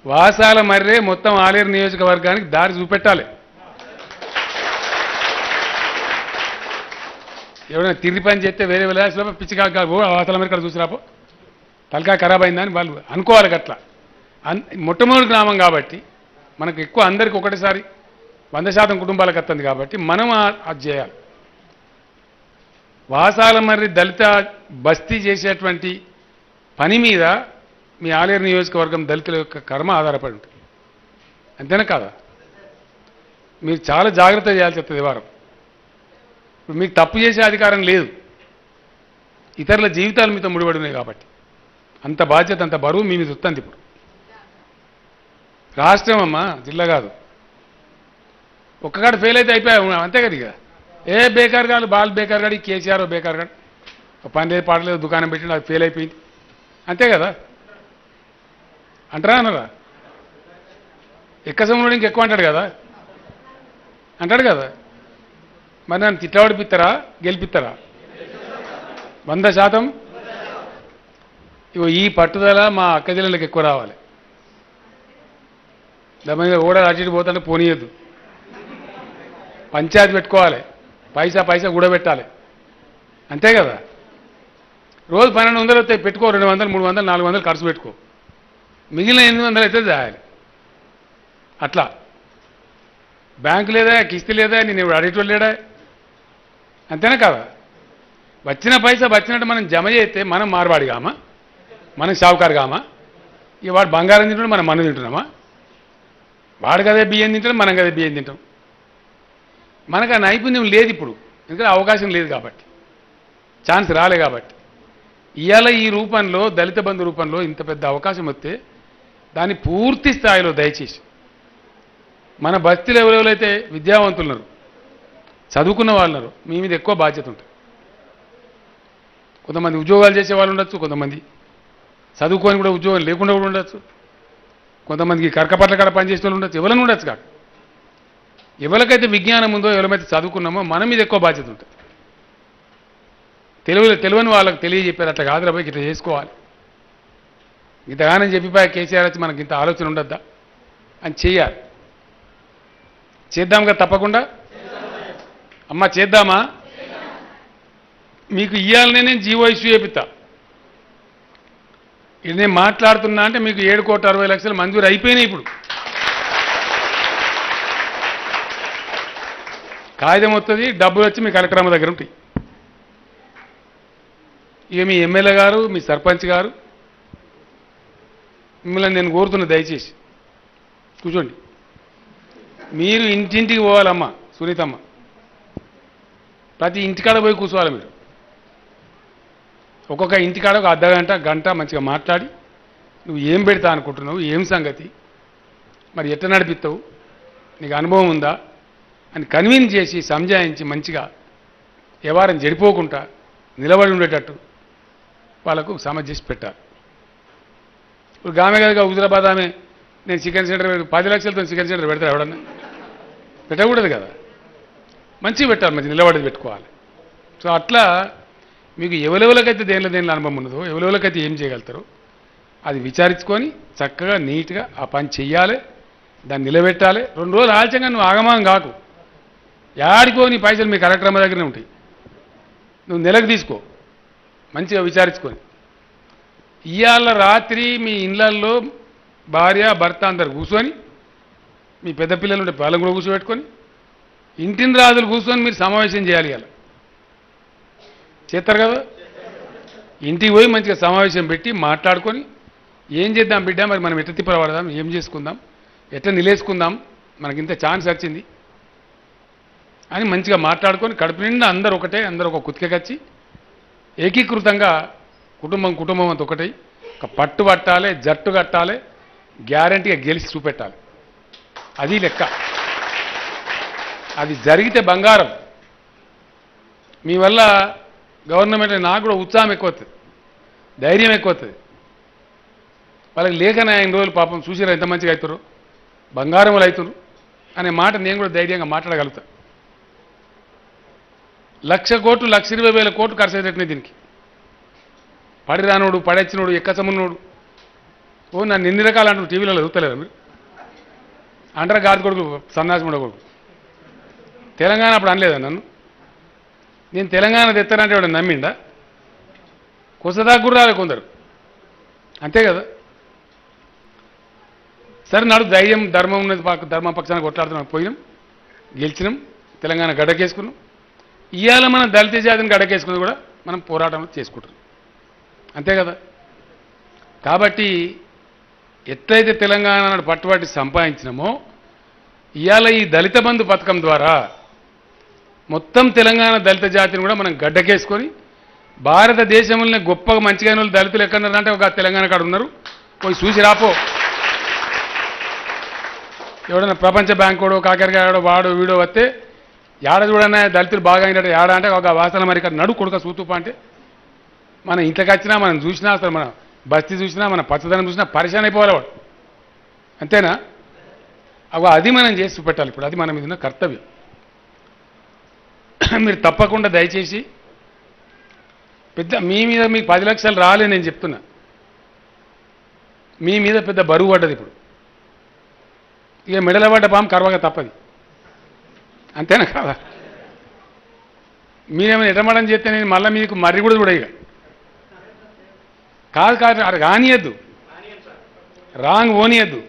వాసాల మర్రే మొత్తం ఆలేరు నియోజకవర్గానికి దారి చూపెట్టాలి. ఎవరైనా తిరిగి పని చేస్తే వేరే విలాసలో పిచ్చిగా వాసాల మరి ఇక్కడ చూసిరాపో తలకాయ ఖరాబ్ అయిందని వాళ్ళు అనుకోవాలి. అట్లా మొట్టమొదటి గ్రామం కాబట్టి మనకు ఎక్కువ అందరికి ఒకటిసారి 100% కుటుంబాలకు వస్తుంది కాబట్టి మనం అది చేయాలి. వాసాల మర్రి దళిత బస్తీ చేసేటువంటి పని మీద మీ ఆలేరు నియోజకవర్గం దళితుల యొక్క కర్మ ఆధారపడి ఉంటుంది. అంతేనా కాదా? మీరు చాలా జాగ్రత్త చేయాల్సి వస్తుంది. వారం ఇప్పుడు మీకు తప్పు చేసే అధికారం లేదు, ఇతరుల జీవితాలు మీతో ముడిపడి ఉన్నాయి కాబట్టి అంత బాధ్యత, అంత బరువు మీ మీద వస్తుంది. ఇప్పుడు రాష్ట్రం అమ్మా, జిల్లా కాదు. ఒక్కగాడు ఫెయిల్ అయితే అయిపోయా అంతే కదా. ఇక ఏ బేకార్ కాదు, బాల్ బేకార్ గాడు, కేసీఆర్ బేకార్ గాడు, పని లేదు పాడలేదు, దుకాణం పెట్టిండు, అది ఫెయిల్ అయిపోయింది అంతే కదా. అంటారా అనరా? ఎక్క సమయంలో ఇంకెక్కువ అంటాడు కదా, అంటాడు కదా. మరి నన్ను తిట్టబడిపిస్తారా గెలిపిస్తారా? 100%. ఇగో ఈ పట్టుదల మా అక్క జిల్లాలకు ఎక్కువ రావాలి. దాని కూడా అటు ఇటు పోతానే పోనీయద్దు. పంచాయతీ పెట్టుకోవాలి, పైసా పైసా కూడబెట్టాలి అంతే కదా. రోజు 1200 వస్తాయి, పెట్టుకో. 200, 300, 400 ఖర్చు పెట్టుకో, మిగిలిన 800 అయితే చేయాలి. అట్లా బ్యాంకు లేదా, కిస్తీ లేదా, నేను ఇప్పుడు అడిగేటోళ్ళు లేడా? అంతేనా కదా? వచ్చిన పైసా వచ్చినట్టు మనం జమ చేస్తే మనం మార్వాడిగామా, మనం షావుకారుగామా? ఇక వాడు బంగారం తింటాడు, మనం మన్ను తింటున్నామా? వాడు కదే బియ్యం తింటాడు, మనం కదే బియ్యం తింటాం. మనకు ఆ నైపుణ్యం లేదు ఇప్పుడు, ఎందుకంటే అవకాశం లేదు కాబట్టి, ఛాన్స్ రాలే కాబట్టి. ఇవాళ ఈ రూపంలో, దళిత బంధు రూపంలో ఇంత పెద్ద అవకాశం వస్తే దాన్ని పూర్తి స్థాయిలో దయచేసి మన బస్తీలు ఎవరెవరైతే విద్యావంతులు ఉన్నారు, చదువుకున్న వాళ్ళు ఉన్నారు, మీ మీద ఎక్కువ బాధ్యత ఉంటుంది. కొంతమంది ఉద్యోగాలు చేసే వాళ్ళు ఉండొచ్చు, కొంతమంది చదువుకొని కూడా ఉద్యోగం లేకుండా కూడా ఉండొచ్చు, కొంతమందికి కరకపట్ల కాడ పనిచేసే వాళ్ళు ఉండొచ్చు, ఎవరైనా ఉండొచ్చు. కాదు ఎవరికైతే విజ్ఞానం ఉందో, ఎవరైతే చదువుకున్నామో మన మీద ఎక్కువ బాధ్యత ఉంటుంది. తెలియని వాళ్ళకి తెలియజెప్పారు, అట్లా కాదురా పోయి ఇట్లా చేసుకోవాలి, ఇంతగానని చెప్పిపోయా కేసీఆర్ వచ్చి మనకి ఇంత ఆలోచన ఉండద్దా అని చెయ్యాలి. చేద్దాం కదా తప్పకుండా. అమ్మ చేద్దామా? మీకు ఇవ్వాలనే నేను జీవో ఇష్యూ చేపిస్తా. ఇది నేను మాట్లాడుతున్నా అంటే మీకు 7,60,00,000 మంజూరు అయిపోయినాయి. ఇప్పుడు కాగితం వస్తుంది, డబ్బులు వచ్చి మీ కలెక్టర్ అమ్మ దగ్గర ఉంటాయి. ఇక మీ ఎమ్మెల్యే గారు, మీ సర్పంచ్ గారు, మిమ్మల్ని నేను కోరుతున్నా దయచేసి కూర్చోండి. మీరు ఇంటింటికి పోవాలమ్మా సునీతమ్మ, ప్రతి ఇంటికాడ పోయి కూర్చోవాలి. మీరు ఒక్కొక్క ఇంటికాడ ఒక అర్ధగంట గంట మంచిగా మాట్లాడి, నువ్వు ఏం పెడతా అనుకుంటున్నావు, ఏం సంగతి, మరి ఎట్లా నడిపిస్తావు, నీకు అనుభవం ఉందా అని కన్విన్స్ చేసి సంజాయించి మంచిగా వ్యవహారం చెడిపోకుండా నిలబడి ఉండేటట్టు వాళ్ళకు సమస్య చేసి పెట్టాలి. ఇప్పుడు గామె కదా హుజరాబాద్ ఆమె, నేను చికెన్ సెంటర్ 10 లక్షలతో చికెన్ సెంటర్ పెడతారు, ఎవడన్నా పెట్టకూడదు కదా. మంచిగా పెట్టాలి, మంచి నిలబడేది పెట్టుకోవాలి. సో అట్లా మీకు ఎవరెవరికైతే దేనిలో అనుభవం ఉన్నదో, ఎవరెవరికైతే ఏం చేయగలుగుతారో అది విచారించుకొని చక్కగా నీట్గా ఆ పని చెయ్యాలి, దాన్ని నిలబెట్టాలి. 2 రోజులు ఆలస్యంగా నువ్వు ఆగమాగం కాకు, యాడికో నీ పైసలు మీ కలెక్టర్ అమ్మ దగ్గరనే ఉంటాయి, నువ్వు నెలకు తీసుకో, మంచిగా విచారించుకొని. ఇవాళ రాత్రి మీ ఇళ్ళల్లో భార్య భర్త అందరు కూర్చొని, మీ పెద్ద పిల్లలు ఉంటే వాళ్ళని కూడా కూర్చోబెట్టుకొని, ఇంటిని రాజులు కూర్చొని మీరు సమావేశం చేయాలి. ఇలా చేస్తారు కదా. ఇంటికి పోయి మంచిగా సమావేశం పెట్టి మాట్లాడుకొని, ఏం చేద్దాం బిడ్డ, మరి మనం ఎట్లా తిప్పబడదాం, ఏం చేసుకుందాం, ఎట్లా నిలేసుకుందాం, మనకింత ఛాన్స్ వచ్చింది అని మంచిగా మాట్లాడుకొని, కడుపు నిండా అందరూ ఒకటే, అందరూ ఒక కుతికచ్చి ఏకీకృతంగా కుటుంబం అంత ఒకటై ఒక పట్టు పట్టాలి, జట్టు కట్టాలి, గ్యారంటీగా గెలిచి చూపెట్టాలి. అది లెక్క. అది జరిగితే బంగారం. మీ వల్ల గవర్నమెంట్ నాకు కూడా ఉత్సాహం ఎక్కువ అవుతుంది, ధైర్యం ఎక్కువ అవుతుంది. వాళ్ళకి లేకనే ఆయన రోజులు పాపం చూసిరా ఎంత మంచిగా అవుతారు, బంగారములు అవుతారు అనే మాట నేను కూడా ధైర్యంగా మాట్లాడగలుగుతా. 1,00,000 కోట్లు 1,20,000 కోట్లు ఖర్చు అయ్యేటట్టునే దీనికి. పడిరానోడు, పడెచ్చినోడు, ఎక్కసమున్నోడు, ఓ నన్ను ఎన్ని రకాలు అంటారు టీవీలలో చూస్తలేరు మీరు. అంటారా గాది కొడుకు, సన్నాసిముడ కొడుకు. తెలంగాణ అప్పుడు అనలేదా నన్ను? నేను తెలంగాణ తెస్తానంటే వాడు నమ్మిండా? కొసదాకా కూడా రాలే కొందరు, అంతే కదా. సరే నాడు ధైర్యం ధర్మం ఉన్నది, ధర్మ పక్షాన కొట్లాడుతున్నాం, పోయినాం, గెలిచినాం, తెలంగాణ గడ్డకేసుకున్నాం. ఇవాళ మనం దళిత జాతిని గడ్డకేసుకున్నది కూడా మనం పోరాటంలో చేసుకుంటున్నాం, అంతే కదా. కాబట్టి ఎట్లయితే తెలంగాణ నాడు పట్టుబట్టి సంపాదించినామో ఇవాళ ఈ దళిత బంధు పథకం ద్వారా మొత్తం తెలంగాణ దళిత జాతిని కూడా మనం గడ్డకేసుకొని భారతదేశంలోనే గొప్పగా మంచిగా వాళ్ళు దళితులు ఎక్కడున్నారంటే ఒక తెలంగాణ కాడ ఉన్నారు, పోయి చూసి రాపో. ఎవడన్నా ప్రపంచ బ్యాంక్ వాడు, కాకరకాయడో, వాడు వీడో వస్తే ఏడ చూడన్నా దళితులు బాగా అయినట్టు ఏడ అంటే ఒక వాసన మరి ఇక్కడ నడు కొడుక సూతుప అంటే మన ఇంట్లోకి వచ్చినా మనం చూసినా అసలు మన బస్తీ చూసినా మన పచ్చదనం చూసినా పరిశాన్ అయిపోవాలి వాడు, అంతేనా. అది మనం చేసి చూపెట్టాలి. ఇప్పుడు అది మన మీద ఉన్న కర్తవ్యం. మీరు తప్పకుండా దయచేసి పెద్ద మీ మీద మీకు 10 లక్షలు రాలే నేను చెప్తున్నా, మీ మీద పెద్ద బరువు పడ్డది ఇప్పుడు. ఇక మెడల పడ్డ పాము కరవగా తప్పది, అంతేనా కాదా. మీరేమైనా ఎటమడం చేస్తే నేను మళ్ళీ మీకు మర్రి కూడా చూడ. ఇక కాదు కాదు అది రానియద్దు, రాంగ్ ఓనియద్దు.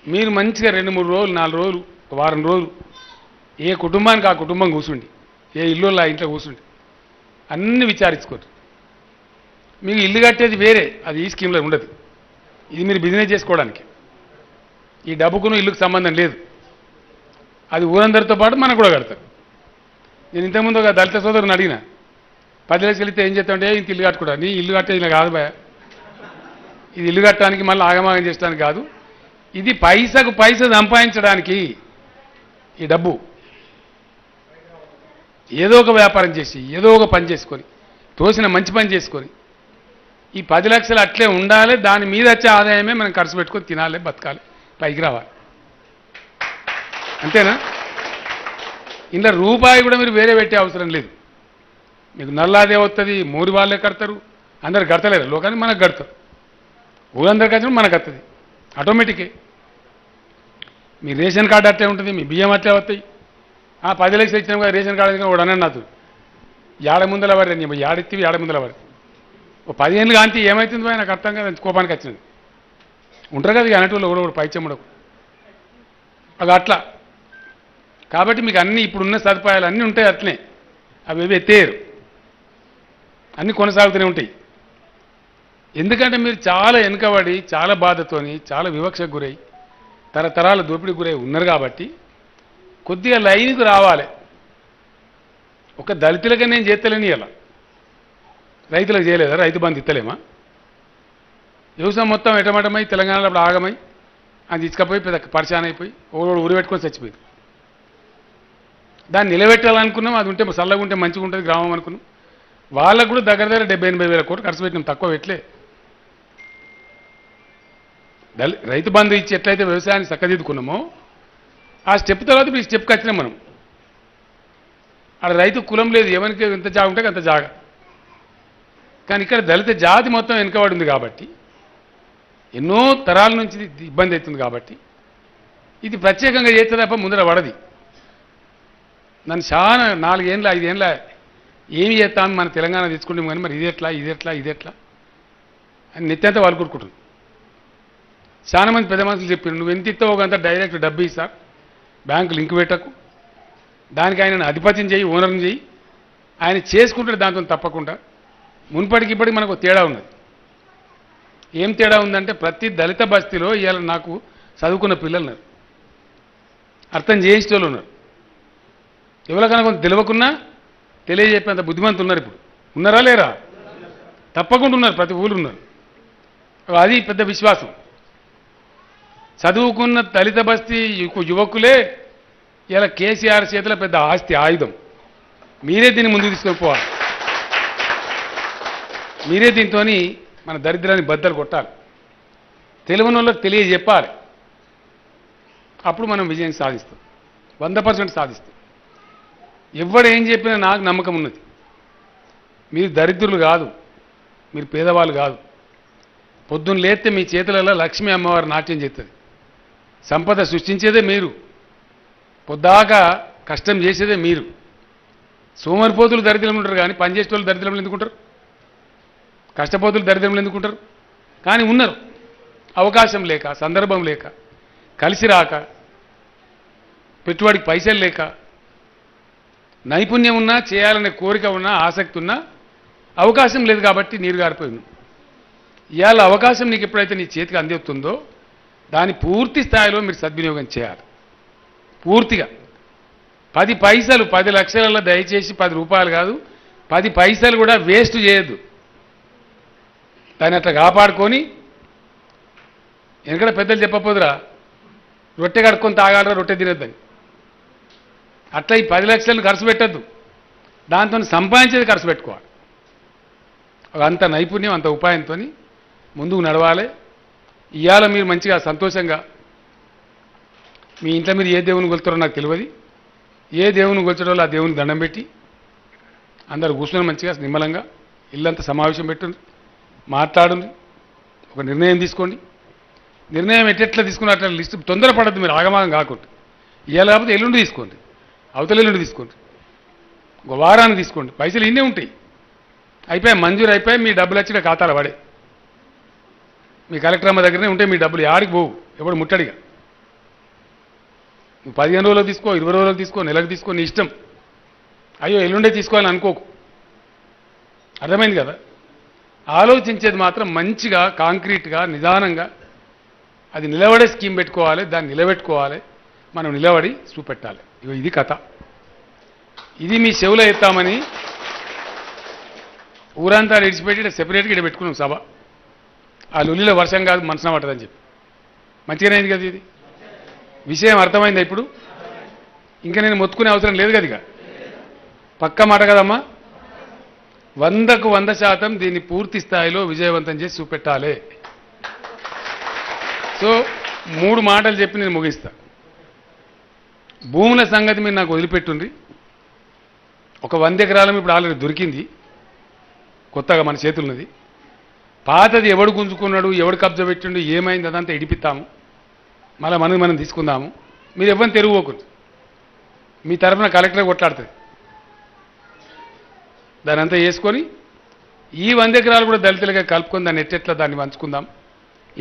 మీరు మంచిగా 2-3 రోజులు 4 రోజులు వారం రోజులు ఏ కుటుంబానికి ఆ కుటుంబం కూర్చుండి, ఏ ఇల్లు ఆ ఇంట్లో కూర్చుండి అన్నీ విచారించుకోరు. మీకు ఇల్లు కట్టేది వేరే, అది ఈ స్కీమ్లో ఉండదు. ఇది మీరు బిజినెస్ చేసుకోవడానికి, ఈ డబ్బుకును ఇల్లుకు సంబంధం లేదు. అది ఊరందరితో పాటు మనకు కూడా కడతారు. నేను ఇంతకుముందు ఒక దళిత సోదరుని అడిగిన 10 లక్షలు ఇస్తే ఏం చేస్తామంటే ఇంత ఇల్లు కట్టుకుంటా. నీ ఇల్లు కట్టేది ఇలా కాదు భయ, ఇది ఇల్లు కట్టడానికి మళ్ళీ ఆగమాగం చేయడానికి కాదు, ఇది పైసకు పైస సంపాదించడానికి. ఈ డబ్బు ఏదో ఒక వ్యాపారం చేసి ఏదో ఒక పని చేసుకొని తోసిన మంచి పని చేసుకొని ఈ 10 లక్షలు అట్లే ఉండాలి. దాని మీద వచ్చే ఆదాయమే మనం ఖర్చు పెట్టుకొని తినాలి, బతకాలి, పైకి రావాలి, అంతేనా. ఇంట్లో రూపాయి కూడా మీరు వేరే పెట్టే అవసరం లేదు. మీకు నల్లాదే వస్తుంది, మూరి వాళ్ళే కడతారు, అందరు కడతలేరు లోకాన్ని, మనకు కడతారు. ఊరందరికి వచ్చిన మనకు వస్తుంది ఆటోమేటికే. మీ రేషన్ కార్డు అట్లే ఉంటుంది, మీ బియ్యం అట్లే వస్తాయి. 10 లక్షలు ఇచ్చినాం కదా రేషన్ కార్డు వాడు అన్నాడు నాతో, ఏడ ముందల వారి నీ ఏడెత్తివి ఏడ ముందల వారి ఓ 10 ఏళ్ళు కాంతి ఏమవుతుందో నాకు అర్థం కదా. కోపానికి వచ్చినది ఉంటారు కదా అనేటోళ్ళు కూడా పైచెమ్మడకు అది అట్లా. కాబట్టి మీకు అన్నీ ఇప్పుడున్న సదుపాయాలు అన్నీ ఉంటాయి అట్లనే, అవి ఏవి ఎత్తేయరు, అన్నీ కొనసాగుతూనే ఉంటాయి. ఎందుకంటే మీరు చాలా వెనుకబడి చాలా బాధతోని చాలా వివక్షకు గురై తరతరాల దోపిడీకి గురై ఉన్నారు. కాబట్టి కొద్దిగా లైన్కు రావాలి. ఒక దళితులకే నేను చేస్తలేని ఇలా రైతులకు చేయలేదా? రైతు బంధు ఇస్తలేమా? వ్యవసాయం మొత్తం ఎటమటమై తెలంగాణలో అప్పుడు ఆగమై అది తీసుకపోయి పెద్ద పరిశాన్ అయిపోయి ఓడు ఊరి పెట్టుకొని చచ్చిపోయింది. దాన్ని నిలబెట్టాలనుకున్నాం, అది ఉంటే చల్లగా ఉంటే మంచిగా ఉంటుంది గ్రామం అనుకున్నాం. వాళ్ళకు కూడా దగ్గర 70-80 వేల కోట్లు ఖర్చు పెట్టినాం, తక్కువ పెట్టలే. రైతు బంధు ఇచ్చి ఎట్లయితే వ్యవసాయాన్ని చక్కదిద్దుకున్నామో ఆ స్టెప్ తర్వాత ఈ స్టెప్కి వచ్చినాం మనం. అక్కడ రైతు కులం లేదు, ఎవరికి ఎంత జాగ ఉంటే అంత జాగ. కానీ ఇక్కడ దళిత జాతి మొత్తం వెనుకబడి ఉంది కాబట్టి ఎన్నో తరాల నుంచి ఇబ్బంది అవుతుంది. కాబట్టి ఇది ప్రత్యేకంగా చేస్తే తప్ప ముందర పడది. నన్ను చాలా 4 ఏళ్ళ 5 ఏళ్ళ ఏమి చేస్తామని మన తెలంగాణ తెచ్చుకుంటాం కానీ మరి ఇదెట్లా అని నెత్తంతా వాళ్ళు కొట్టుకుంటుంది. చాలా మంది పెద్ద మనుషులు చెప్పారు, నువ్వు ఎంత ఇస్తావు ఒక అంతా డైరెక్ట్ డబ్బు ఇస్తా, బ్యాంకు లింక్ పెట్టకు, దానికి ఆయన అధిపత్యం చేయి, ఓనర్ని చేయి, ఆయన చేసుకుంటాడు దాంతో తప్పకుండా. మున్పటికి ఇప్పటికి మనకు తేడా ఉన్నది. ఏం తేడా ఉందంటే ప్రతి దళిత బస్తీలో ఇవాళ నాకు చదువుకున్న పిల్లలు ఉన్నారు, అర్థం చేయించేవాళ్ళు ఉన్నారు. ఎవరికైనా కొంత తెలియకున్నా తెలియజెప్పేంత బుద్ధిమంతులు ఉన్నారు. ఇప్పుడు ఉన్నారా లేరా? తప్పకుండా ఉన్నారు, ప్రతి ఊళ్ళు ఉన్నారు. అది పెద్ద విశ్వాసం. చదువుకున్న దళిత బస్తీ యువకులే ఇలా కేసీఆర్ చేతిలో పెద్ద ఆస్తి ఆయుధం. మీరే దీన్ని ముందుకు తీసుకొని పోవాలి. మీరే దీంతో మన దరిద్రాన్ని బద్దలు కొట్టాలి. తెలియని వాళ్ళకి తెలియజెప్పాలి. అప్పుడు మనం విజయం సాధిస్తాం. 100% సాధిస్తాం. ఎవడు ఏం చెప్పినా నాకు నమ్మకం ఉన్నది. మీరు దరిద్రులు కాదు, మీరు పేదవాళ్ళు కాదు. పొద్దున్న లేస్తే మీ చేతులలో లక్ష్మీ అమ్మవారు నాట్యం చేస్తుంది. సంపద సృష్టించేదే మీరు, పొద్దాకా కష్టం చేసేదే మీరు. సోమరిపోతులు దరిద్రం ఉంటారు కానీ పనిచేసేవాళ్ళు దరిద్రంలో ఎందుకుంటారు? కష్టపోతులు దరిద్రంలో ఎందుకుంటారు? కానీ ఉన్నారు. అవకాశం లేక, సందర్భం లేక, కలిసి రాక, పెట్టుబడికి పైసలు లేక, నైపుణ్యం ఉన్నా, చేయాలనే కోరిక ఉన్నా, ఆసక్తి ఉన్నా అవకాశం లేదు కాబట్టి నీరు గారిపోయింది. ఇవాళ అవకాశం నీకు ఎప్పుడైతే నీ చేతికి అందిస్తుందో దాన్ని పూర్తి స్థాయిలో మీరు సద్వినియోగం చేయాలి. పూర్తిగా 10 పైసలు 10 లక్షలలో దయచేసి 10 రూపాయలు కాదు, 10 పైసలు కూడా వేస్ట్ చేయొద్దు. దాన్ని అట్లా కాపాడుకొని, ఎందుకంటే పెద్దలు చెప్పపోదురా రొట్టె కడుక్కొని తాగాలరా రొట్టె తినొద్దని. అట్లా ఈ 10 లక్షలను ఖర్చు పెట్టద్దు. దాంతో సంపాదించేది ఖర్చు పెట్టుకోవాలి. అంత నైపుణ్యం, అంత ఉపాయంతో ముందుకు నడవాలి. ఇవాళ మీరు మంచిగా సంతోషంగా మీ ఇంట్లో మీరు ఏ దేవుని కొలుతారో నాకు తెలియదు. ఏ దేవుని కొలిచడో ఆ దేవుని దండం పెట్టి అందరు కూర్చొని మంచిగా నిమ్మలంగా ఇల్లంతా సమావేశం పెట్టుండి మాట్లాడండి. ఒక నిర్ణయం తీసుకోండి. నిర్ణయం ఎట్లా తీసుకున్న అట్లా లిస్ట్ తొందరపడద్దు. మీరు ఆగమాగం కాకుండా ఇవాళ కాకపోతే ఎల్లుండి తీసుకోండి, అవతల ఎల్లుండి తీసుకోండి, ఒక వారాన్ని తీసుకోండి. పైసలు ఇన్నే ఉంటాయి. అయిపోయి మంజూరు అయిపోయి మీ డబ్బులు వచ్చి ఖాతాలో పడే. మీ కలెక్టర్ అమ్మ దగ్గరనే ఉంటే మీ డబ్బులు ఆడికి పోవు, ఎవడు ముట్టడిగా. నువ్వు 15 రోజులకు తీసుకో, 20 రోజులకు తీసుకో, నెలకు తీసుకో, నీ ఇష్టం. అయ్యో ఎల్లుండే తీసుకోవాలని అనుకోకు. అర్థమైంది కదా? ఆలోచించేది మాత్రం మంచిగా, కాంక్రీట్గా, నిదానంగా అది నిలబడే స్కీమ్ పెట్టుకోవాలి. దాన్ని నిలబెట్టుకోవాలి. మనం నిలబడి చూపెట్టాలి. ఇగో ఇది కథ. ఇది మీ చెవులో ఎత్తామని ఊరంతా ఇడిచిపెట్టి సెపరేట్గా ఇక్కడ పెట్టుకున్నాం సభ. ఆ లొల్లిలో వర్షం కాదు మనసున పట్టదని చెప్పి. మంచిగానే అయింది కదా ఇది. విషయం అర్థమైందా ఇప్పుడు? ఇంకా నేను మొత్తుకునే అవసరం లేదు కదా. ఇక పక్క మాట కదమ్మా. 100కు 100% దీన్ని పూర్తి స్థాయిలో విజయవంతం చేసి చూపెట్టాలి. సో 3 మాటలు చెప్పి నేను ముగిస్తా. భూముల సంగతి మీరు నాకు వదిలిపెట్టుండ్రి. ఒక 100 ఎకరాలం ఇప్పుడు ఆల్రెడీ దొరికింది, కొత్తగా మన చేతులున్నది. పాతది ఎవడు గుంజుకున్నాడు, ఎవడు కబ్జా పెట్టిండు, ఏమైంది అదంతా ఇడిపిస్తాము. మళ్ళీ మనం తీసుకుందాము. మీరు ఎవరిని తెరుగుపోకుండా మీ తరఫున కలెక్టర్ కొట్లాడుతుంది. దాని అంతా వేసుకొని ఈ 100 ఎకరాలు కూడా దళితులుగా కలుపుకొని దాన్ని ఎట్టెట్లా దాన్ని పంచుకుందాం,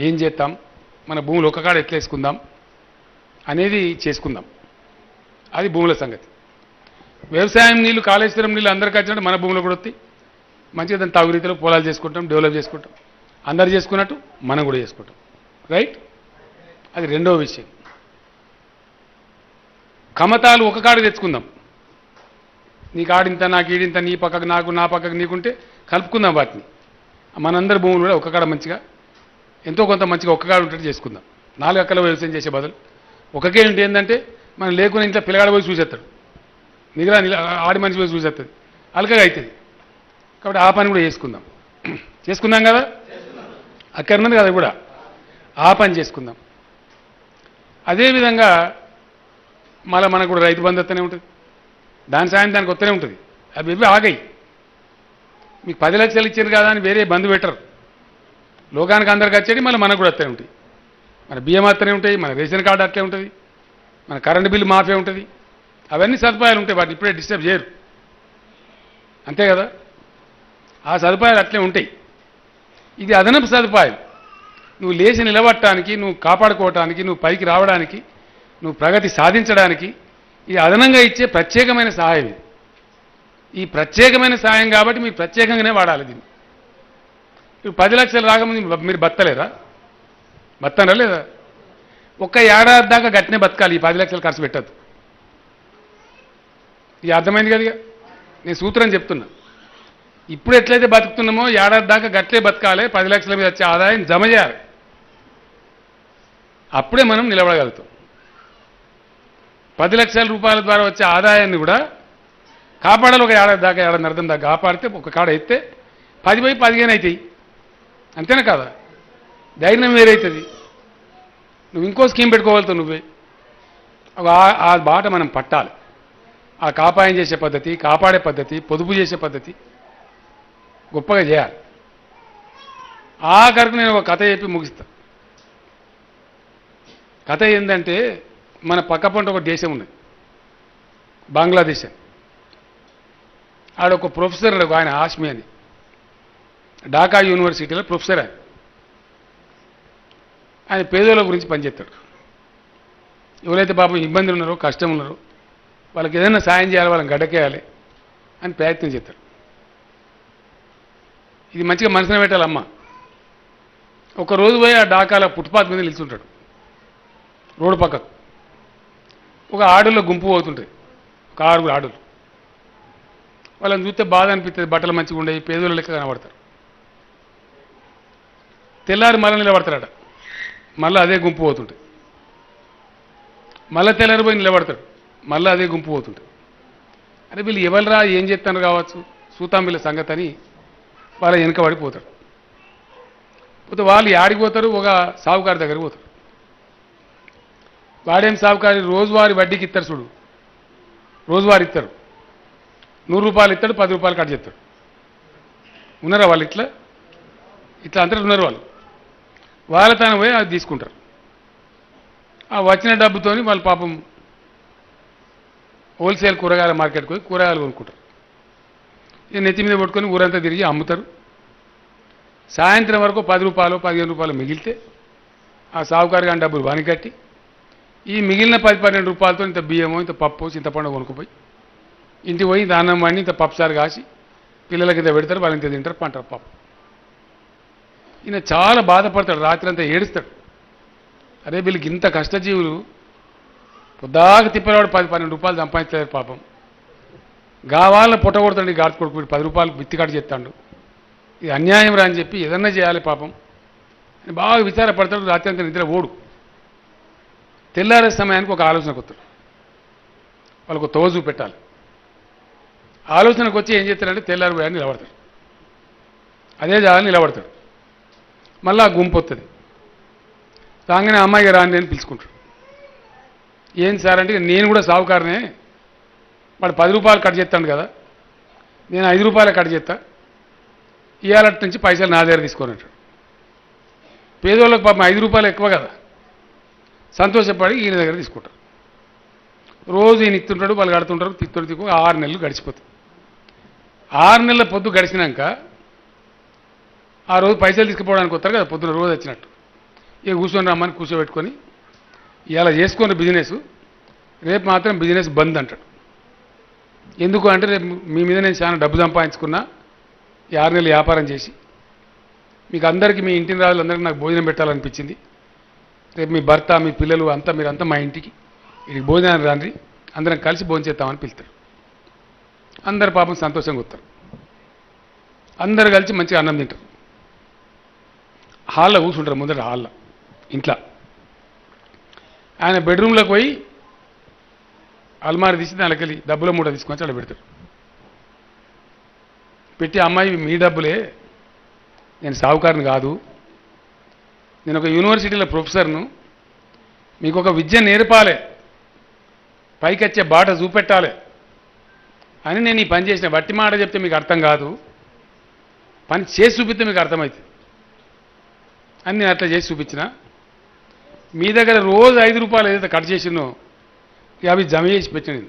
ఏం చేద్దాం, మన భూములు ఒక కాడ ఎట్లా వేసుకుందాం అనేది చేసుకుందాం. అది భూముల సంగతి. వ్యవసాయం నీళ్లు, కాళేశ్వరం నీళ్ళు అందరికీ వచ్చినట్టు మన భూములు కూడా వస్తాయి. మంచిగా దాన్ని తాగు రీతిలో పొలాలు చేసుకుంటాం, డెవలప్ చేసుకుంటాం. అందరు చేసుకున్నట్టు మనం కూడా చేసుకుంటాం. రైట్? అది రెండవ విషయం. కమతాలు ఒక కాడ తెచ్చుకుందాం. నీ కాడింత, నాకు ఈడింత, నీ పక్కకు నాకు, నా పక్కకు నీకుంటే కలుపుకుందాం వాటిని. మనందరి భూములు కూడా ఒక కాడ మంచిగా ఎంతో కొంత మంచిగా ఒక్క కాడ ఉంటే చేసుకుందాం. 4 ఎకరాల వ్యవసాయం చేసే బదులు ఒకకే ఉంటే ఏంటంటే మనం లేకుండా ఇంట్లో పిల్లగాడ పోయి చూసేస్తాడు, మిగతా ఆడి మనిషి పోయి చూసేస్తుంది, అలకగా అవుతుంది. కాబట్టి ఆ పని కూడా చేసుకుందాం కదా. అక్కడ ఉన్నది కదా కూడా ఆ పని చేసుకుందాం. అదేవిధంగా మళ్ళీ మనకు కూడా రైతు బంధు వస్తూనే ఉంటుంది. దాని సాయం దానికి వస్తూనే ఉంటుంది. అవి ఇవి ఆగాయి. మీకు 10 లక్షలు ఇచ్చారు కదా అని వేరే బంధు పెట్టరు. లోకానికి అందరికి వచ్చేది మళ్ళీ మనకు కూడా వస్తూనే ఉంటాయి. మన బియ్యం వస్తూనే ఉంటాయి, మన రేషన్ కార్డు అట్లే ఉంటుంది, మన కరెంటు బిల్లు మాఫీ ఉంటుంది. అవన్నీ సదుపాయాలు ఉంటాయి. వాటిని ఇప్పుడే డిస్టర్బ్ చేయరు. అంతే కదా? ఆ సదుపాయాలు అట్లే ఉంటాయి. ఇది అదనపు సదుపాయం. నువ్వు లేచి నిలబడటానికి, నువ్వు కాపాడుకోవటానికి, నువ్వు పైకి రావడానికి, నువ్వు ప్రగతి సాధించడానికి ఇది అదనంగా ఇచ్చే ప్రత్యేకమైన సహాయం. ఈ ప్రత్యేకమైన సహాయం కాబట్టి మీరు ప్రత్యేకంగానే వాడాలి దీన్ని. ఇప్పుడు 10 లక్షలు రాకముందు మీరు బతలేరా? బతనరా లేదా? ఒక్క ఏడాది దాకా గట్టినే బతకాలి. ఈ 10 లక్షలు ఖర్చు పెట్టద్దు. ఇది అర్థమైంది కదా? నేను సూత్రం చెప్తున్నా. ఇప్పుడు ఎట్లయితే బతుకుతున్నామో ఏడాది దాకా గట్లే బతకాలి. 10 లక్షల మీద వచ్చే ఆదాయం జమ చేయాలి. అప్పుడే మనం నిలబడగలుగుతాం. 10 లక్షల రూపాయల ద్వారా వచ్చే ఆదాయాన్ని కూడా కాపాడాలి. ఒక ఏడాది దాకా, ఏడాది అర్థం దాకా కాపాడితే ఒక కాడ అయితే 10 పోయి 15 అవుతాయి. అంతేనా కాదా? ధైర్యం వేరైతుంది. నువ్వు ఇంకో స్కీమ్ పెట్టుకోగలుగుతావు. నువ్వే ఆ బాట మనం పట్టాలి. ఆ కాపాయం చేసే పద్ధతి, కాపాడే పద్ధతి, పొదుపు చేసే పద్ధతి గొప్పగా చేయాలి. ఆఖరికి నేను ఒక కథ చెప్పి ముగిస్తా. కథ ఏంటంటే, మన పక్క పంట ఒక దేశం ఉన్నది, బంగ్లాదేశ్. ఆడొక ప్రొఫెసర్, ఆయన హాష్మి అని, ఢాకా యూనివర్సిటీలో ప్రొఫెసర్. ఆయన పేదోళ్ళ గురించి పనిచేస్తాడు. ఎవరైతే పాపం ఇబ్బందులు ఉన్నారో, కష్టం ఉన్నారో, వాళ్ళకి ఏదైనా సాయం చేయాలి, వాళ్ళని గడ్డకేయాలి అని ప్రయత్నం చేస్తాడు. ఇది మంచిగా మనసున పెట్టాలమ్మ. ఒక రోజు పోయి ఆ ఢాకాల ఫుట్పాత్ మీద నిలుచుంటాడు, రోడ్డు పక్కకు. ఒక ఆడోళ్ళ గుంపు పోతుంటుంది, ఒక 6 ఆడోళ్ళు. వాళ్ళని చూస్తే బాధ అనిపిస్తుంది. బట్టలు మంచిగా ఉండేవి, పేదోళ్ళ లెక్క కనబడతారు. తెల్లారి మళ్ళీ నిలబడతాడట, మళ్ళీ అదే గుంపు పోతుంటుంది. మళ్ళీ తెల్లారి పోయి నిలబడతాడు, మళ్ళీ అదే గుంపు పోతుంటుంది. అరే వీళ్ళు ఎవరురా, ఏం చేస్తాను కావచ్చు, సూతాం వీళ్ళ సంగతి అని వాళ్ళ వెనుకబడిపోతాడు. పోతే వాళ్ళు ఆడిపోతారు, ఒక సావుకారి దగ్గరికి పోతారు. వాడేం సావుకారి, రోజువారి వడ్డీకి ఇస్తారు చూడు, రోజువారి ఇస్తారు. 100 రూపాయలు ఇస్తాడు, 10 రూపాయలు కట్ చేస్తాడు. ఉన్నారా వాళ్ళు? ఇట్లా అంతటా ఉన్నారు వాళ్ళు. వాళ్ళ తన పోయి అది తీసుకుంటారు. ఆ వచ్చిన డబ్బుతోని వాళ్ళు పాపం హోల్సేల్ కూరగాయల మార్కెట్కి పోయి కూరగాయలు కొనుక్కుంటారు. ఇక నెత్తి మీద పట్టుకొని ఊరంతా తిరిగి అమ్ముతారు. సాయంత్రం వరకు 10 రూపాయలు 15 రూపాయలు మిగిలితే ఆ సావుకారు కానీ డబ్బులు వాని కట్టి, ఈ మిగిలిన 10-12 రూపాయలతో ఇంత బియ్యమో, ఇంత పప్పు, చింతపండు కొనుక్కుపోయి ఇంటికి పోయి ఇంత అన్నం వండి, ఇంత పప్పుసారు కాసి పిల్లలకి ఇంత పెడతారు, వాళ్ళు ఇంత తింటారు, పంటారు పాపం. ఈయన చాలా బాధపడతాడు, రాత్రి అంతా ఏడుస్తాడు. అరే వీళ్ళకి ఇంత కష్టజీవులు పొద్దాక తిప్పేవాడు 10-12 రూపాయలు సంపాదించలేరు పాపం. గావాళ్ళ పుట్టగొడతాడు, గాడి కొడుకు 10 రూపాయలు బిత్తికాటు చేస్తాడు. ఇది అన్యాయం రా అని చెప్పి ఏదన్నా చేయాలి పాపం అని బాగా విచారపడతాడు. రాత్రి అంతా నిద్ర ఓడు. తెల్లారే సమయానికి ఒక ఆలోచనకు వస్తాడు, వాళ్ళకు తోజు పెట్టాలి. ఆలోచనకు వచ్చి ఏం చేస్తాడంటే తెల్లారి పోయాన్ని నిలబడతాడు, అదే జాగాని నిలబడతాడు. మళ్ళీ ఆ గుంపు వస్తుంది. రాగానే అమ్మాయిగా రాని అని పిలుచుకుంటాడు. ఏం సార్ అంటే, నేను కూడా సావుకారనే, వాడు 10 రూపాయలు కట్ చేస్తాడు కదా, నేను 5 రూపాయలు కట్ చేస్తా, ఇవాళ నుంచి పైసలు నా దగ్గర తీసుకొని అంటాడు. పేదోళ్ళకి పాపం 5 రూపాయలు ఎక్కువ కదా, సంతోషపడి ఈయన దగ్గర తీసుకుంటారు. రోజు ఈయన ఇస్తుంటాడు, వాళ్ళు కడుతుంటారు, తిక్కు 6 నెలలు గడిచిపోతాయి. 6 నెలల పొద్దు గడిచినాక ఆ రోజు పైసలు తీసుకుపోవడానికి వస్తారు కదా, పొద్దున రోజు వచ్చినట్టు. ఇక కూర్చొని రమ్మని కూర్చోబెట్టుకొని, ఇలా చేసుకున్న బిజినెస్ రేపు మాత్రం బిజినెస్ బంద్ అంటాడు. ఎందుకు అంటే, రేపు మీ మీద నేను చాలా డబ్బు సంపాదించుకున్నా, ఈ 6 నెలలు వ్యాపారం చేసి మీకు అందరికీ, మీ ఇంటిని రాజులందరికీ నాకు భోజనం పెట్టాలనిపించింది. రేపు మీ భర్త, మీ పిల్లలు అంతా మీరంతా మా ఇంటికి వీడికి భోజనాన్ని రాండి, అందరం కలిసి భోజనం చేద్దామని పిలుస్తారు. అందరు పాపం సంతోషంగా వస్తారు. అందరు కలిసి మంచిగా అన్నం తింటారు. హాల్లో కూర్చుంటారు, ముందర హాల్లో ఇంట్లో. ఆయన బెడ్రూమ్లోకి పోయి అల్మారి తీసి దానికెళ్ళి డబ్బుల మూట తీసుకొని అలా పెడతాడు. పెట్టి, అమ్మాయి మీ డబ్బులే, నేను సావుకారుని కాదు, నేను ఒక యూనివర్సిటీలో ప్రొఫెసర్ను, మీకు ఒక విద్య నేర్పాలి, పైకి వచ్చే బాట చూపెట్టాలి అని నేను ఈ పని చేసిన. వట్టి మాట చెప్తే మీకు అర్థం కాదు, పని చేసి చూపిస్తే మీకు అర్థమవుతుంది అని నేను అట్లా చేసి చూపించిన. మీ దగ్గర రోజు 5 రూపాయలు ఏదైతే కట్ చేసినో అవి జమ చేసి పెట్టినది.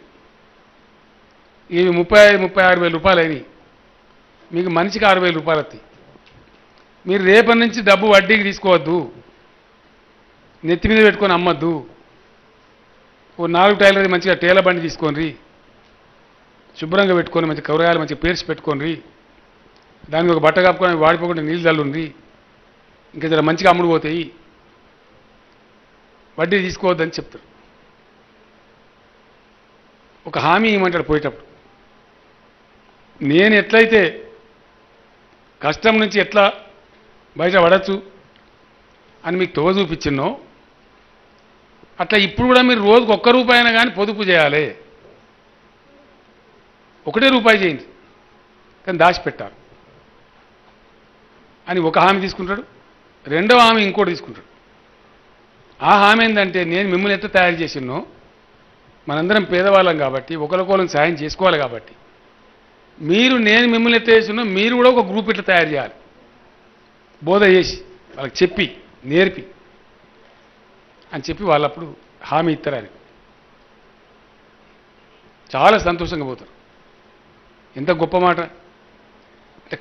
ఇవి 36 వేల రూపాయలు అయినాయి. మీకు మనిషికి 6,000 రూపాయలు వస్తాయి. మీరు రేపటి నుంచి డబ్బు వడ్డీకి తీసుకోవద్దు, నెత్తి మీద పెట్టుకొని అమ్మద్దు. ఓ 4 టైలర్ మంచిగా టేల బండి తీసుకోండి, శుభ్రంగా పెట్టుకొని మంచి కూరగాయలు మంచిగా పేర్చి పెట్టుకోండి, దానికి ఒక బట్ట కప్పుకొని వాడిపోకుండా నీళ్ళు చల్లుండి, ఇంకా జర మంచిగా అమ్ముడు పోతాయి, వడ్డీ తీసుకోవద్దని చెప్తారు. ఒక హామీ ఇవ్వమంటాడు పోయేటప్పుడు. నేను ఎట్లయితే కష్టం నుంచి ఎట్లా బయట పడచ్చు అని మీకు తోవ చూపించినో, అట్లా ఇప్పుడు కూడా మీరు రోజుకు ఒక్క రూపాయి అయినా కానీ పొదుపు చేయాలి. ఒకటే రూపాయి చేయండి కానీ దాచిపెట్టాలి అని ఒక హామీ తీసుకుంటాడు. రెండవ హామీ ఇంకోటి తీసుకుంటాడు. ఆ హామీ ఏంటంటే నేను మిమ్మల్ని ఎట్లా తయారు చేసినో మనందరం పేదవాళ్ళం కాబట్టి ఒకరికొకరికి సాయం చేసుకోవాలి కాబట్టి నేను మిమ్మల్ని ఎట్లా చేసినో మీరు కూడా ఒక గ్రూప్ ఇట్లా తయారు చేయాలి. బోధ చేసి వాళ్ళకి చెప్పి నేర్పి అని చెప్పి వాళ్ళప్పుడు హామీ ఇస్తారు. అని చాలా సంతోషంగా పోతారు. ఎంత గొప్ప మాట.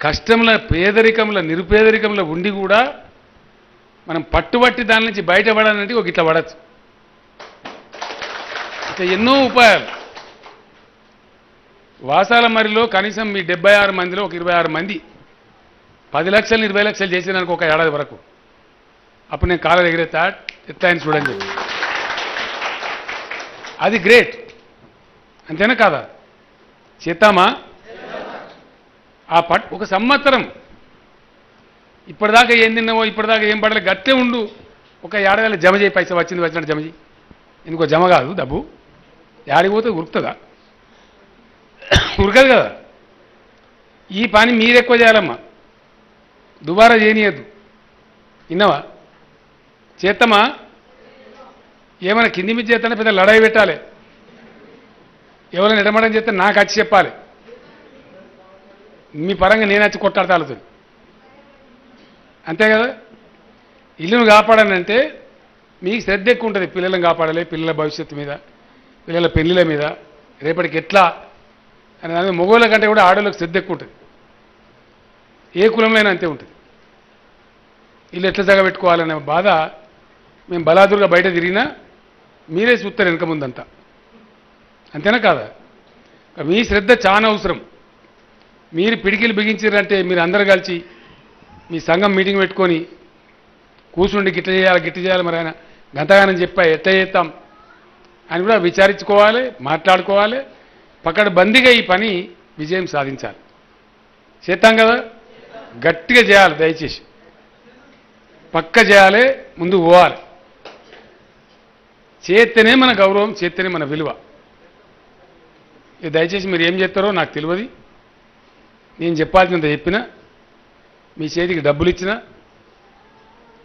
కష్టంలో పేదరికంలో నిరుపేదరికంలో ఉండి కూడా మనం పట్టుబట్టి దాని నుంచి బయటపడాలంటే ఒక ఇట్లా పడచ్చు. ఇట్లా ఎన్నో ఉపాయాలు. వాసాల మరిలో కనీసం మీ 76 మందిలో ఒక 26 మంది 10 లక్షలు 20 లక్షలు చేసినానికి ఒక ఏడాది వరకు అప్పుడు నేను కాలం ఎగిరేస్తా ఎట్లా ఆయన చూడని చెప్పి అది గ్రేట్. అంతేనా కాదా? చేద్దామా? ఒక సంవత్సరం ఇప్పటిదాకా ఏం తిన్నావో ఇప్పటిదాకా ఏం పడలే గట్టే ఉండు. ఒక ఏడాది జమ చేయి, పైసా వచ్చింది వచ్చినట్టు జమ చేయి. ఎందుకో జమ కాదు డబ్బు ఏడిపోతే ఉరుకుతుందా? ఉరకదు కదా. ఈ పని మీరు ఎక్కువ చేయాలమ్మా, దుబారా చేయనీయద్దు. విన్నావా? చేస్తామా? ఏమైనా కింది మీద చేస్తానే పెద్ద లడాయి పెట్టాలి. ఎవరైనా ఎడమడం చేస్తే నాకు వచ్చి చెప్పాలి. మీ పరంగా నేను వచ్చి కొట్టాడతాలుతుంది. అంతే కదా. ఇల్లును కాపాడానంటే మీకు శ్రద్ధ ఎక్కువ ఉంటుంది. పిల్లలను కాపాడాలి, పిల్లల భవిష్యత్తు మీద, పిల్లల పెళ్లిల మీద, రేపటికి ఎట్లా అని దాని మగవాళ్ళ కంటే కూడా ఆడవాళ్ళకి శ్రద్ధ ఎక్కువ ఉంటుంది. ఏ కులంలో అంతే ఉంటుంది. ఇల్లు ఎట్లా జగబెట్టుకోవాలనే బాధ మేము బలాదురుగా బయట తిరిగినా మీరే చూస్తారు వెనక ముందంతా. అంతేనా కాదా? మీ శ్రద్ధ చాలా అవసరం. మీరు పిడికిలు బిగించారంటే మీరు అందరూ కలిసి మీ సంఘం మీటింగ్ పెట్టుకొని కూర్చుండి గిట్ట చేయాలి మరి ఆయన గంతగానం చెప్పా ఎట్లా చేస్తాం అని కూడా విచారించుకోవాలి, మాట్లాడుకోవాలి. పక్కడ బందీగా ఈ పని విజయం సాధించాలి. చేస్తాం కదా, గట్టిగా చేయాలి. దయచేసి పక్క చేయాలి, ముందు పోవాలి. చేస్తేనే మన గౌరవం, చేస్తేనే మన విలువ. దయచేసి మీరు ఏం చేస్తారో నాకు తెలియదు. నేను చెప్పాల్సినంత చెప్పినా, మీ చేతికి డబ్బులు ఇచ్చినా,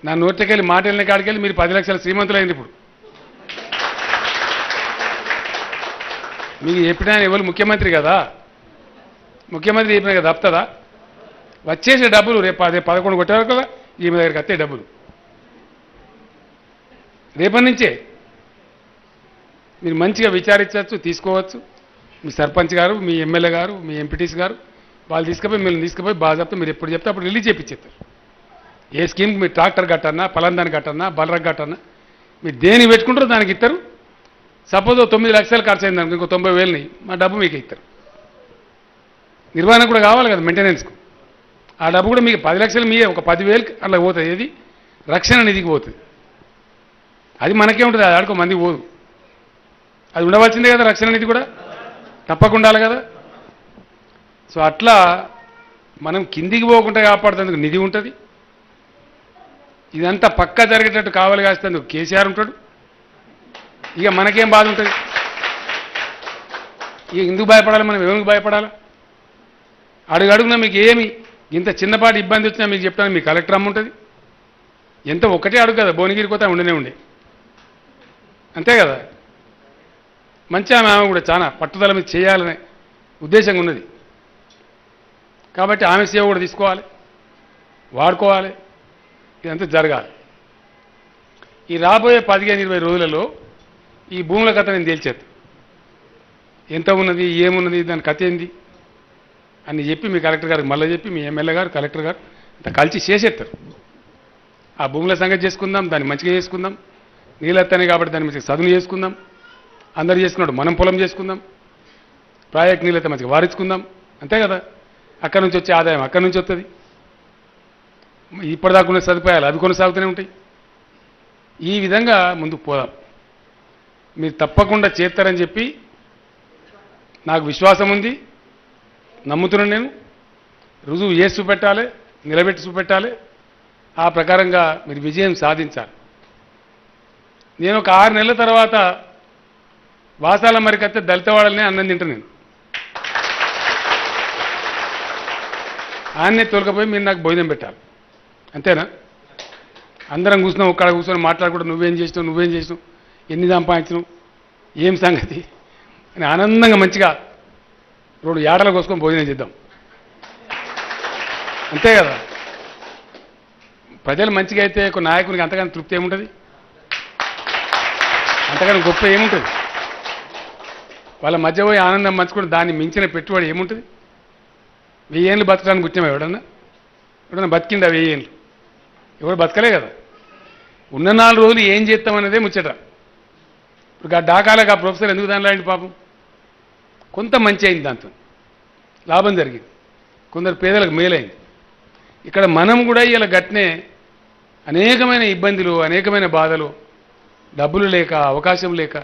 నా నోట్లకెళ్ళి మాట వెళ్ళిన కాడికెళ్ళి మీరు 10 లక్షల శ్రీమంతులు అయింది. ఇప్పుడు మీకు చెప్పినా ఎవరు ముఖ్యమంత్రి కదా, ముఖ్యమంత్రి చెప్పినా కదా తప్పుతుందా? వచ్చేసే డబ్బులు రేపు 11 కొట్టేవారు కదా ఈమె దగ్గరికి వస్తే డబ్బులు రేపటి నుంచే మీరు మంచిగా విచారించవచ్చు, తీసుకోవచ్చు. మీ సర్పంచ్ గారు, మీ ఎమ్మెల్యే గారు, మీ ఎంపీటీసీ గారు వాళ్ళు తీసుకుపోయి మిమ్మల్ని తీసుకుపోయి బాగా చెప్తే మీరు ఎప్పుడు చెప్తే అప్పుడు రిలీజ్ చేయించేస్తారు. ఏ స్కీమ్కి మీరు ట్రాక్టర్ కట్టన్నా, పలందాన్ని కట్టన్నా, బలరకు కట్టన్నా మీరు దేనికి పెట్టుకుంటారో దానికి ఇస్తారు. సపోజ్ 9 లక్షలు ఖర్చు అయింది అనుకో, ఇంకో 90,000ని మా డబ్బు మీకు ఇస్తారు. నిర్వహణ కూడా కావాలి కదా, మెయింటెనెన్స్కు. ఆ డబ్బు కూడా మీకు 10 లక్షలు మీరే ఒక 10,000 అట్లా పోతుంది. ఏది రక్షణ నిధికి పోతుంది. అది మనకే ఉంటుంది, అది ఆడుకో మందికి పోదు. అది ఉండవలసిందే కదా, రక్షణ నిధి కూడా తప్పకుండా ఉండాలి కదా. సో అట్లా మనం కిందికి పోకుండా కాపాడుతందుకు నిధి ఉంటుంది. ఇదంతా పక్కా జరిగేటట్టు కావాలి కాస్తేందుకు కేసీఆర్ ఉంటాడు. ఇక మనకేం బాధ ఉంటుంది? ఇక ఎందుకు భయపడాలి? మనం ఎవరికి భయపడాలి? అడుగున మీకు ఏమి ఇంత చిన్నపాటి ఇబ్బంది వచ్చినా మీకు చెప్తాను, మీ కలెక్టర్ అమ్మ ఉంటుంది. ఎంత ఒక్కటే అడుగు కదా, భువనగిరి కోత ఉండే అంతే కదా. మంచి ఆమె కూడా చాలా పట్టుదల మీద చేయాలనే ఉద్దేశంగా ఉన్నది. కాబట్టి ఆమె సేవ కూడా తీసుకోవాలి, వాడుకోవాలి. ఇదంతా జరగాలి. ఈ రాబోయే 15-20 రోజులలో ఈ భూముల కథ నేను తేల్చేది. ఎంత ఉన్నది, ఏమున్నది, దాని కథ ఏంది అని చెప్పి మీ కలెక్టర్ గారికి మళ్ళీ చెప్పి మీ ఎమ్మెల్యే గారు, కలెక్టర్ గారు అంత కలిసి చేసేస్తారు. ఆ భూముల సంగతి చేసుకుందాం, దాన్ని మంచిగా చేసుకుందాం. నీళ్ళెత్తనే కాబట్టి దాన్ని మంచిగా చదును చేసుకుందాం. అందరు చేసుకున్నాడు, మనం పొలం చేసుకుందాం. ప్రాజెక్ట్ నీళ్ళైతే మంచిగా వారించుకుందాం. అంతే కదా. అక్కడి నుంచి వచ్చే ఆదాయం అక్కడి నుంచి వస్తుంది. ఇప్పటిదాకా ఉన్న సదుపాయాలు అవి కొనసాగుతూనే ఉంటాయి. ఈ విధంగా ముందుకు పోదాం. మీరు తప్పకుండా చేస్తారని చెప్పి నాకు విశ్వాసం ఉంది, నమ్ముతున్నాను. నేను రుజువు చేసి చూపెట్టాలి, నిలబెట్టి చూపెట్టాలి. ఆ ప్రకారంగా మీరు విజయం సాధించాలి. నేను ఒక 6 నెలల తర్వాత వాసాల మరికత్తే దళిత వాళ్ళని అన్నం తింటాను నేను. ఆయన్నే తోలుకపోయి మీరు నాకు భోజనం పెట్టాలి, అంతేనా? అందరం కూర్చున్నాం, ఒక్కడ కూర్చొని మాట్లాడుకుంటూ నువ్వేం చేసినావు, ఎన్ని సంపాదించినావు, ఏం సంగతి అని ఆనందంగా మంచిగా 2 ఏడల కోసుకొని భోజనం చేద్దాం, అంతే కదా? ప్రజలు మంచిగా అయితే ఒక నాయకునికి అంతగానో తృప్తి ఏముంటుంది, అంతగానో గొప్ప ఏముంటుంది? వాళ్ళ మధ్య పోయి ఆనందం పంచుకుంటే దాన్ని మించిన పెట్టుబడి ఏముంటుంది? 1000 ఏళ్ళు బతకడానికి కూర్చోమా ఎవడన్నా బతికిందా 1000 ఏళ్ళు? ఎవరు బతకలే కదా. ఉన్న 4 రోజులు ఏం చేస్తామనేదే ముచ్చట. ఇప్పుడు ఆ డాకాలకు ఆ ప్రొఫెసర్ ఎందుకు దానిలో అయింది పాపం? కొంత మంచి అయింది, దాంతో లాభం జరిగింది, కొందరు పేదలకు మేలైంది. ఇక్కడ మనం కూడా ఇలా గట్నే అనేకమైన ఇబ్బందులు, అనేకమైన బాధలు, డబ్బులు లేక, అవకాశం లేక,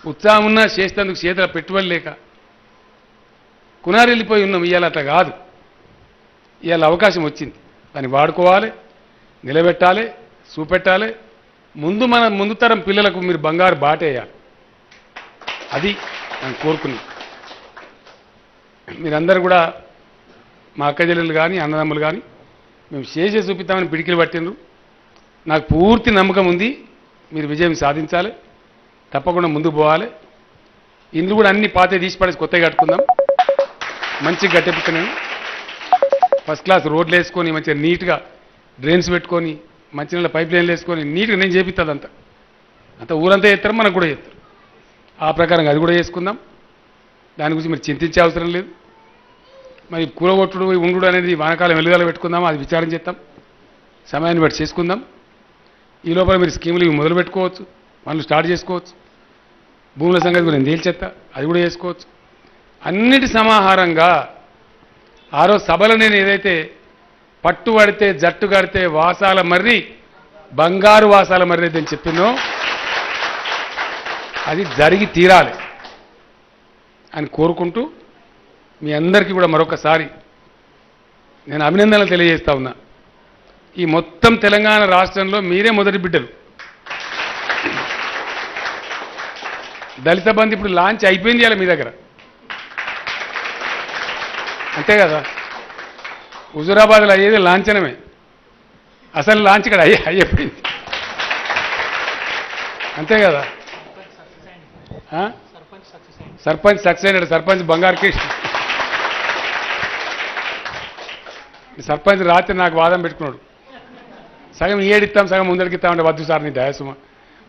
ఉత్సాహం ఉన్నా చేసేందుకు చేతుల పెట్టుబడి లేక కునారెళ్ళిపోయి ఉన్నాం. ఇవాళ అట్లా కాదు, ఇవాళ అవకాశం వచ్చింది, దాన్ని వాడుకోవాలి, నిలబెట్టాలి, చూపెట్టాలి. ముందు తరం పిల్లలకు మీరు బంగారు బాటేయాలి, అది నేను కోరుకున్నాను. మీరందరూ కూడా మా అక్క చెల్లెలు కానీ అన్నదమ్ములు కానీ మేము చేసే చూపిస్తామని పిడికిలు పట్టిండ్రు. నాకు పూర్తి నమ్మకం ఉంది, మీరు విజయం సాధించాలి, తప్పకుండా ముందుకు పోవాలి. ఇందులో కూడా అన్ని పాతే తీసి పడేసి కొత్తగా కట్టుకుందాం, మంచిగా గట్టెప్పుతా. నేను ఫస్ట్ క్లాస్ రోడ్లు వేసుకొని మంచిగా నీట్గా డ్రైన్స్ పెట్టుకొని మంచినీళ్ళ పైప్ లైన్లు వేసుకొని నీట్గా నేను చేపిస్తుంది అంత ఊరంతా చేస్తారు, మనకు కూడా చేస్తారు. ఆ ప్రకారంగా అది కూడా చేసుకుందాం, దాని గురించి మీరు చింతించే అవసరం లేదు. మరి కూలగొట్టుడు ఉండు అనేది వానకాలం వెలుగాల పెట్టుకుందాం, అది విచారం చేద్దాం, సమయాన్ని బట్టి చేసుకుందాం. ఈ లోపల మీరు స్కీములు ఇవి మొదలు పెట్టుకోవచ్చు, పనులు స్టార్ట్ చేసుకోవచ్చు. భూముల సంగతి కూడా నేను తేల్చేస్తా, అది కూడా చేసుకోవచ్చు. అన్నిటి సమాహారంగా ఆ రోజు సభలో నేను ఏదైతే పట్టు పడితే జట్టు కడితే వాసాల మర్రి బంగారు వాసాల మర్రి అని చెప్పినో అది జరిగి తీరాలి అని కోరుకుంటూ మీ అందరికీ కూడా మరొకసారి నేను అభినందనలు తెలియజేస్తా ఉన్నా. ఈ మొత్తం తెలంగాణ రాష్ట్రంలో మీరే మొదటి బిడ్డలు. దళిత బంధు ఇప్పుడు లాంచ్ అయిపోయింది ఇలా మీ దగ్గర, అంతే కదా? హుజూరాబాద్లో అయ్యేది లాంఛనమే, అసలు లాంచ్ ఇక్కడ అయిపోయింది, అంతే కదా? సర్పంచ్ సక్సెస్ అయినాడు, సర్పంచ్ బంగారు కృష్ణ. సర్పంచ్ రాత్రి నాకు వాదం పెట్టుకున్నాడు, సగం ఏడిస్తాం సగం ముందడికిస్తామంటే వద్దు సార్ నీ దయసుమ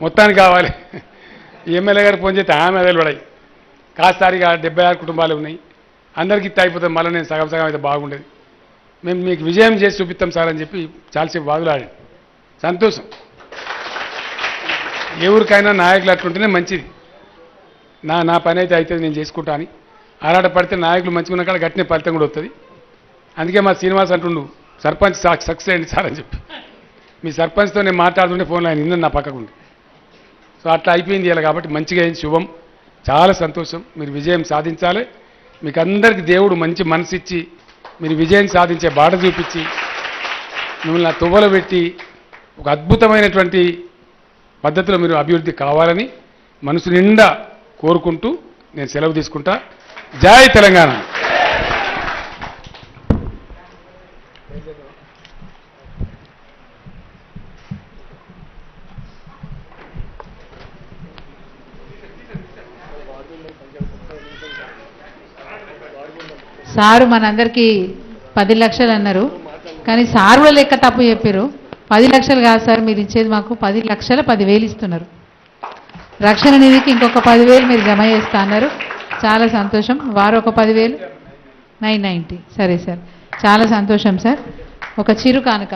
మొత్తానికి కావాలి. ఎమ్మెల్యే గారు ఫోన్ చేస్తే ఆమె అదే పడాయి, కాస్తారిగా 76 కుటుంబాలు ఉన్నాయి, అందరికీ ఇస్తే అయిపోతుంది, మళ్ళీ నేను సగం సగం అయితే బాగుండేది, మేము మీకు విజయం చేసి చూపిస్తాం సార్ అని చెప్పి చాలాసేపు వాదులాడి. సంతోషం, ఏ ఊరికైనా నాయకులు అట్లుంటేనే మంచిది. నా పని అయితే అవుతుంది, నేను చేసుకుంటా అని ఆరాట పడితే నాయకులు మంచిగా ఉన్న కాడ గట్టినే ఫలితం కూడా వస్తుంది. అందుకే మా శ్రీనివాస్ అంటుండు సర్పంచ్ సక్సెస్ అయ్యండి సార్ అని చెప్పి. మీ సర్పంచ్తో నేను మాట్లాడుతుంటే ఫోన్లో ఆయన నిన్న నా పక్కకు ఉంది. సో అట్లా అయిపోయింది ఇలా, కాబట్టి మంచిగా అయింది, శుభం, చాలా సంతోషం. మీరు విజయం సాధించాలి. మీకు అందరికీ దేవుడు మంచి మనసు ఇచ్చి మీరు విజయం సాధించే బాట చూపించి మిమ్మల్ని ఆ తువ్వలు పెట్టి ఒక అద్భుతమైనటువంటి పద్ధతిలో మీరు అభివృద్ధి కావాలని మనసు నిండా కోరుకుంటూ నేను సెలవు తీసుకుంటా. జై తెలంగాణ. సారు మనందరికీ 10 లక్షలు అన్నారు, కానీ సారు కూడా లెక్క తప్పు చెప్పారు. 10 లక్షలు కాదు సార్, మీరు ఇచ్చేది మాకు 10,10,000 ఇస్తున్నారు. రక్షణ నిధికి ఇంకొక 10,000 మీరు జమ చేస్తా అన్నారు, చాలా సంతోషం. వారు ఒక 10,000 990. సరే సార్, చాలా సంతోషం సార్. ఒక చిరు కానుక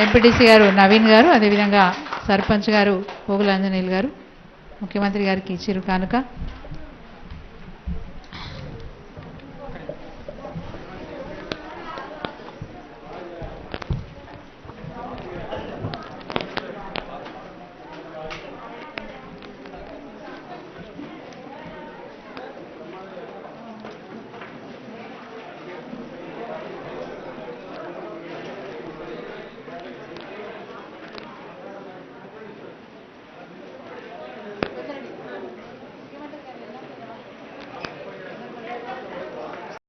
ఎంపీటీసీ గారు నవీన్ గారు, అదేవిధంగా సర్పంచ్ గారు పోగుల ఆంజనేయులు గారు, ముఖ్యమంత్రి గారికి చిరు కానుక.